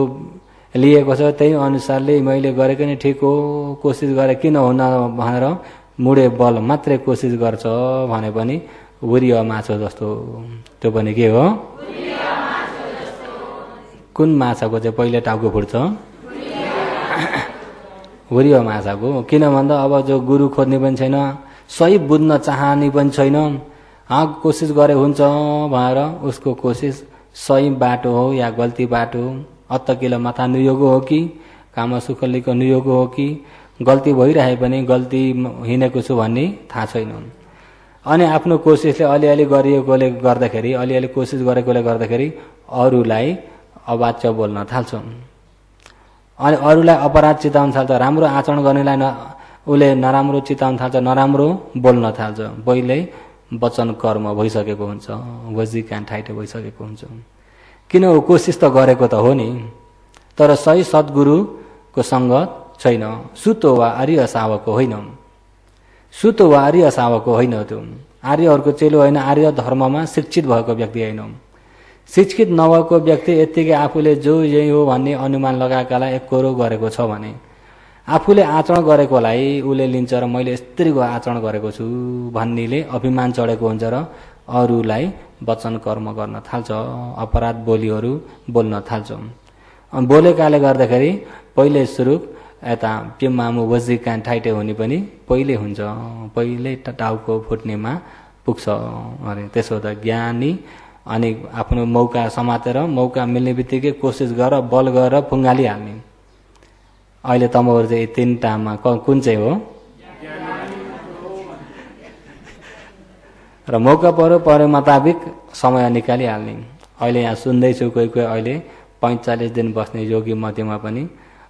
लिएको छ त्यही अनुसारले मैले गरेको नै ठिक हो, कोसिस गरे किन हुन्न भनेर मुडे बल मात्रै कोसिस गर्छ भने पनि वृय माछो जस्तो। त्यो पनि के हो? कुन माछाको चाहिँ पहिले टाउको फुट्छ? वृय माछाको। किन भन्दा अब जो गुरु खोज्ने पनि छैन, सही बुझ्न चाहने पनि छैन, कोसिस गरे हुन्छ भनेर उसको कोसिस सही बाटो हो या गल्ती बाटो हो, अत्तकिलो माथा नुयोगो हो कि काम सुखलीको नुयोगो हो कि गल्ती भइरहे पनि गल्ती हिँडेको छु भन्ने थाहा छैन। अनि आफ्नो कोसिसले अलिअलि गरिएकोले गर्दाखेरि, अलिअलि कोसिस गरेकोले गर्दाखेरि अरूलाई अवाच्य बोल्न थाल्छ। अनि अरूलाई अपराध चिताउन थाल्छ, राम्रो आचरण गर्नेलाई उसले नराम्रो चिताउन थाल्छ, नराम्रो बोल्न थाल्छ। पहिल्यै वचन कर्म भइसकेको हुन्छ, वजी कान ठाइटे भइसकेको हुन्छ। किन हो? कोसिस त गरेको त हो नि, तर सही सद्गुरुको सङ्गत छैन। सुतो वा आर्य सावकको होइन, सुतो वा आर्य सावकको होइन। त्यो आर्यहरूको चेलो होइन, आर्य धर्ममा शिक्षित भएको व्यक्ति होइन। शिक्षित नभएको व्यक्ति यत्तिकै आफूले जो यही हो भन्ने अनुमान लगाएकालाई एकरो गरेको छ भने आफूले आचरण गरेकोलाई उसले लिन्छ र मैले यस्तरीको आचरण गरेको छु भन्नेले अभिमान चढेको हुन्छ र अरूलाई वचन कर्म गर्न थाल्छ, अपराध बोलीहरू बोल्न थाल्छ। बोलेकाले गर्दाखेरि पहिले सुरु यता पिम्मामु वजी कान ठाइटे हुने पनि पहिले हुन्छ, पहिले टाउको फुट्नेमा पुग्छ। अरे त्यसो त ज्ञानी अनि आफ्नो मौका समातेर मौका मिल्ने बित्तिकै कोसिस गर, बल गरेर फुङ्गालिहाल्ने। अहिले तमहरू चाहिँ तीनटामा कुन चाहिँ हो? र मौका पर्यो मुताबिक समय निकालिहाल्ने। अहिले यहाँ सुन्दैछु कोही कोही अहिले 45 दिन बस्ने योगी मध्येमा पनि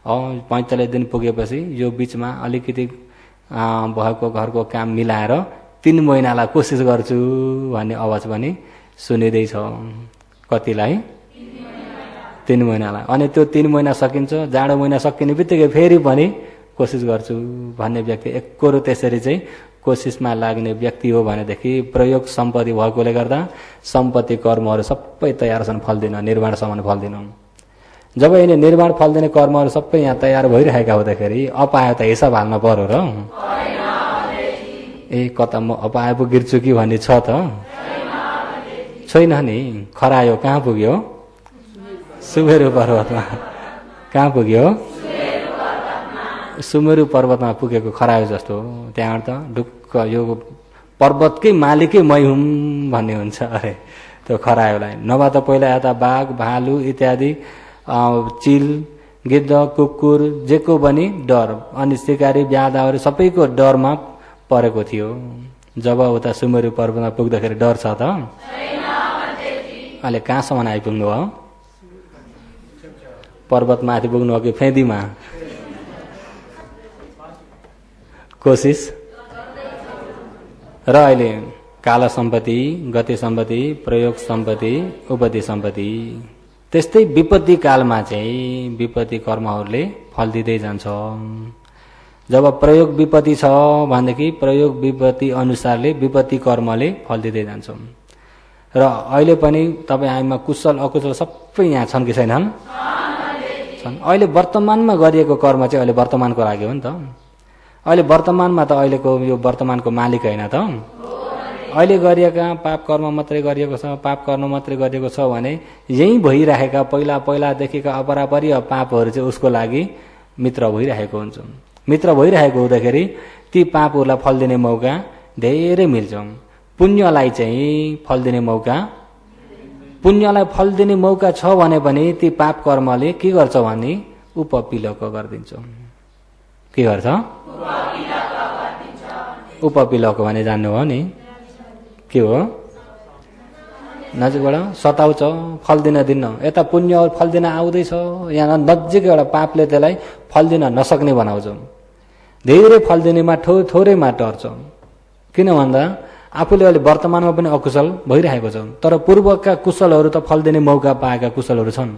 45 दिन पुगेपछि यो बिचमा अलिकति भएको घरको काम मिलाएर 3 महिनालाई कोसिस गर्छु भन्ने आवाज पनि सुनिँदैछ। कतिलाई? 3 महिनालाई। अनि त्यो 3 महिना सकिन्छ, जाडो महिना सकिने बित्तिकै फेरि पनि कोसिस गर्छु भन्ने व्यक्ति एकरो त्यसरी चाहिँ कोसिसमा लाग्ने व्यक्ति हो भनेदेखि प्रयोग सम्पत्ति भएकोले गर्दा सम्पत्ति कर्महरू सबै तयार छन्, फल्दिन, निर्माणसम्म फल्दिन। जब यिनी निर्माण फल्दिने कर्महरू सबै यहाँ तयार भइरहेका हुँदाखेरि अपायो त हिसाब हाल्न पर्यो र कता म अपाए पो गिर्छु कि भन्ने छ त छैन नि। खरायो कहाँ पुग्यो? सुमेरु पर्वतमा। कहाँ पुग्यो? सुमेरु पर्वतमा पुगेको खरायो जस्तो। त्यहाँ त ढुक्क यो पर्वतकै मालिकै मै हुँ भन्ने हुन्छ अरे त्यो खरायोलाई। नभए त पहिला यता बाघ, भालु इत्यादि, चिल, गिद्ध, कुकुर जेको पनि डर, अनि शिकारी ब्यादाहरू सबैको डरमा परेको थियो। जब उता सुमेरु पर्वतमा पुग्दाखेरि डर छ त? अहिले कहाँसम्म आइपुग्नु हो? पर्वतमाथि पुग्नु हो कि फेदीमा? कोसिस र अहिले काल सम्पत्ति, गति सम्पत्ति, प्रयोग सम्पत्ति, उपति सम्पत्ति। त्यस्तै विपत्ति कालमा चाहिँ विपत्ति कर्महरूले फल दिँदै जान्छ। जब प्रयोग विपत्ति छ भनेदेखि प्रयोग विपत्ति अनुसारले विपत्ति कर्मले फल दिँदै जान्छ। र अहिले पनि तपाईँ हामीमा कुशल अकुशल सबै यहाँ छन् कि छैनन्? छन्। अहिले वर्तमानमा गरिएको कर्म चाहिँ अहिले वर्तमानको लागि हो नि त। अहिले वर्तमानमा त अहिलेको यो वर्तमानको मालिक होइन त। अहिले गरिएका पाप कर्म मात्रै गरिएको छ, पाप कर्म मात्रै गरिएको छ भने यही भइरहेका पहिलादेखिका अपरापरीय पापहरू चाहिँ उसको लागि मित्र भइरहेको हुन्छ। मित्र भइरहेको हुँदाखेरि ती पापहरूलाई फल दिने मौका धेरै मिल्छ। पुण्यलाई चाहिँ फल दिने मौका, पुण्यलाई फल दिने मौका छ भने पनि ती पाप कर्मले के गर्छ भने उपपिलक गरिदिन्छ। के गर्छ? उपपिलक भने जान्नु हो नि के हो? नजिकबाट सताउँछ, फल दिन दिन्न। यता पुण्य फल दिन आउँदैछ, यहाँ नजिक एउटा पापले त्यसलाई फल दिन नसक्ने बनाउँछ। धेरै फल दिनेमा थोरैमा टर्छ। किन भन्दा आफूले अहिले वर्तमानमा पनि अकुशल भइरहेको छ, तर पूर्वका कुशलहरू त फल दिने मौका पाएका कुशलहरू छन्।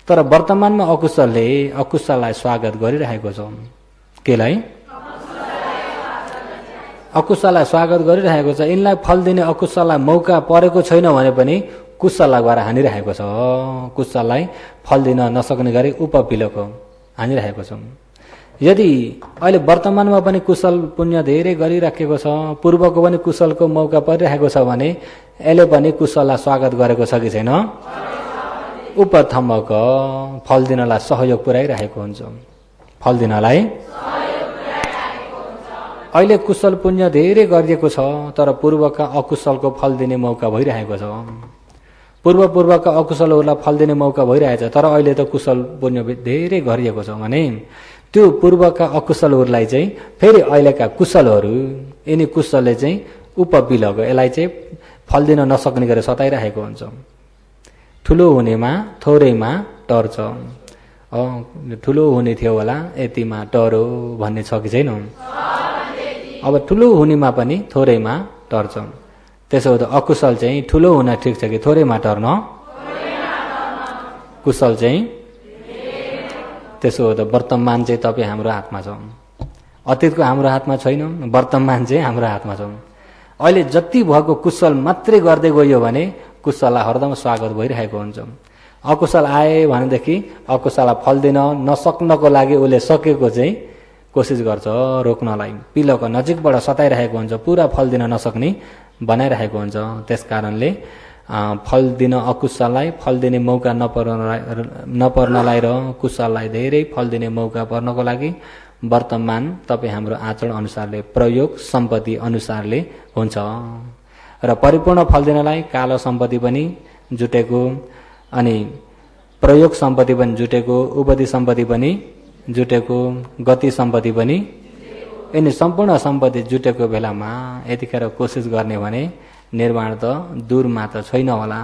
तर वर्तमानमा अकुशलले अकुशललाई स्वागत गरिरहेको छ। केलाई? अकुशललाई स्वागत गरिरहेको छ। यिनलाई फल दिने अकुशललाई मौका परेको छैन भने पनि कुशललाई गएर हानिरहेको छ। कुशललाई फल दिन नसक्ने गरी उपपिलक हानिरहेको छ। यदि अहिले वर्तमानमा पनि कुशल पुण्य धेरै गरिराखेको छ, पूर्वको पनि कुशलको मौका परिरहेको छ भने यसले पनि कुशललाई स्वागत गरेको छ कि छैन? उपथम्मक फल दिनलाई सहयोग पुर्याइरहेको हुन्छ। फल दिनलाई अहिले कुशल पुण्य धेरै गरिएको छ, तर पूर्वका अकुशलको फल दिने मौका भइरहेको छ। पूर्वका अकुशलहरूलाई फल दिने मौका भइरहेछ, तर अहिले त कुशल पुण्य धेरै गरिएको छ भने त्यो पूर्वका अकुशलहरूलाई चाहिँ फेरि अहिलेका कुशलहरू, यिनी कुशलले चाहिँ उपपिलक यसलाई चाहिँ फल दिन नसक्ने गरी सताइरहेको हुन्छ। ठुलो हुनेमा थोरैमा टर्छ। ठुलो हुने थियो होला यतिमा टरो भन्ने छ कि छैन? अब ठुलो हुनेमा पनि थोरैमा टर्छ। त्यसो हुँदा अकुशल चाहिँ ठुलो हुन ठिक छ कि थोरैमा टर्न? कुशल चाहिँ त्यसो हुँदा वर्तमान चाहिँ तपाईँ हाम्रो हातमा छ। अतीतको हाम्रो हातमा छैन, वर्तमान चाहिँ हाम्रो हातमा छ। अहिले जति भएको कुशल मात्रै गर्दै गयो भने कुशललाई हरदम स्वागत भइरहेको हुन्छ। अकुशल आए भनेदेखि अकुशललाई फल दिन नसक्नको लागि उसले सकेको चाहिँ कोसिस गर्छ रोक्नलाई। पिलक नजिकबाट सताइरहेको हुन्छ, पुरा फल दिन नसक्ने बनाइरहेको हुन्छ। त्यस कारणले फल दिन अकुशललाई फल दिने मौका नपर्नलाई र कुशललाई धेरै फल दिने मौका पर्नको लागि वर्तमान तपाईँ हाम्रो आचरण अनुसारले, प्रयोग सम्पत्ति अनुसारले हुन्छ। र परिपूर्ण फल दिनलाई कालो सम्पत्ति पनि जुटेको, अनि प्रयोग सम्पत्ति पनि जुटेको, उपति सम्पत्ति पनि जुटेको, गति सम्पत्ति पनि, यिनी सम्पूर्ण सम्पत्ति जुटेको बेलामा यतिखेर कोसिस गर्ने भने निर्वाण त दूरमा त छैन होला,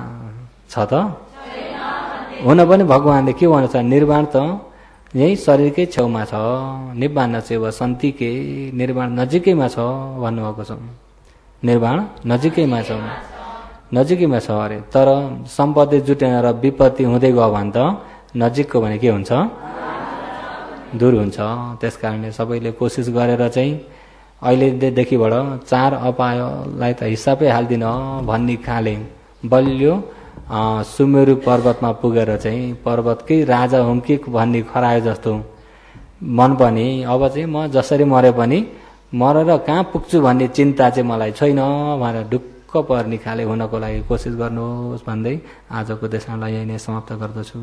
छ त? हुन पनि भगवानले के भन्छ? निर्वाण त यही शरीरकै छेउमा छ। निब्बान चेव सन्तिके, निर्वाण नजिकैमा छ भन्नुभएको छ। निर्वाण नजिकैमा छ, नजिकैमा छ अरे। तर सम्पत्ति जुटेन र विपत्ति हुँदै गयो भने त नजिकको भने के हुन्छ? दूर हुन्छ। त्यस कारणले सबैले कोसिस गरेर चाहिँ अहिलेदेखिबाट 4 अपायलाई त हिसाबै हाल्दिन भन्ने खाले बलियो सुमेरु पर्वतमा पुगेर चाहिँ पर्वतकै राजा हुँ कि भन्ने खरायो जस्तो मन पनि अब चाहिँ म जसरी मरे पनि मरेर कहाँ पुग्छु भन्ने चिन्ता चाहिँ मलाई छैन भनेर ढुक्क पर्ने खाले हुनको लागि कोसिस गर्नुहोस् भन्दै आजको देशनालाई यही नै समाप्त गर्दछु।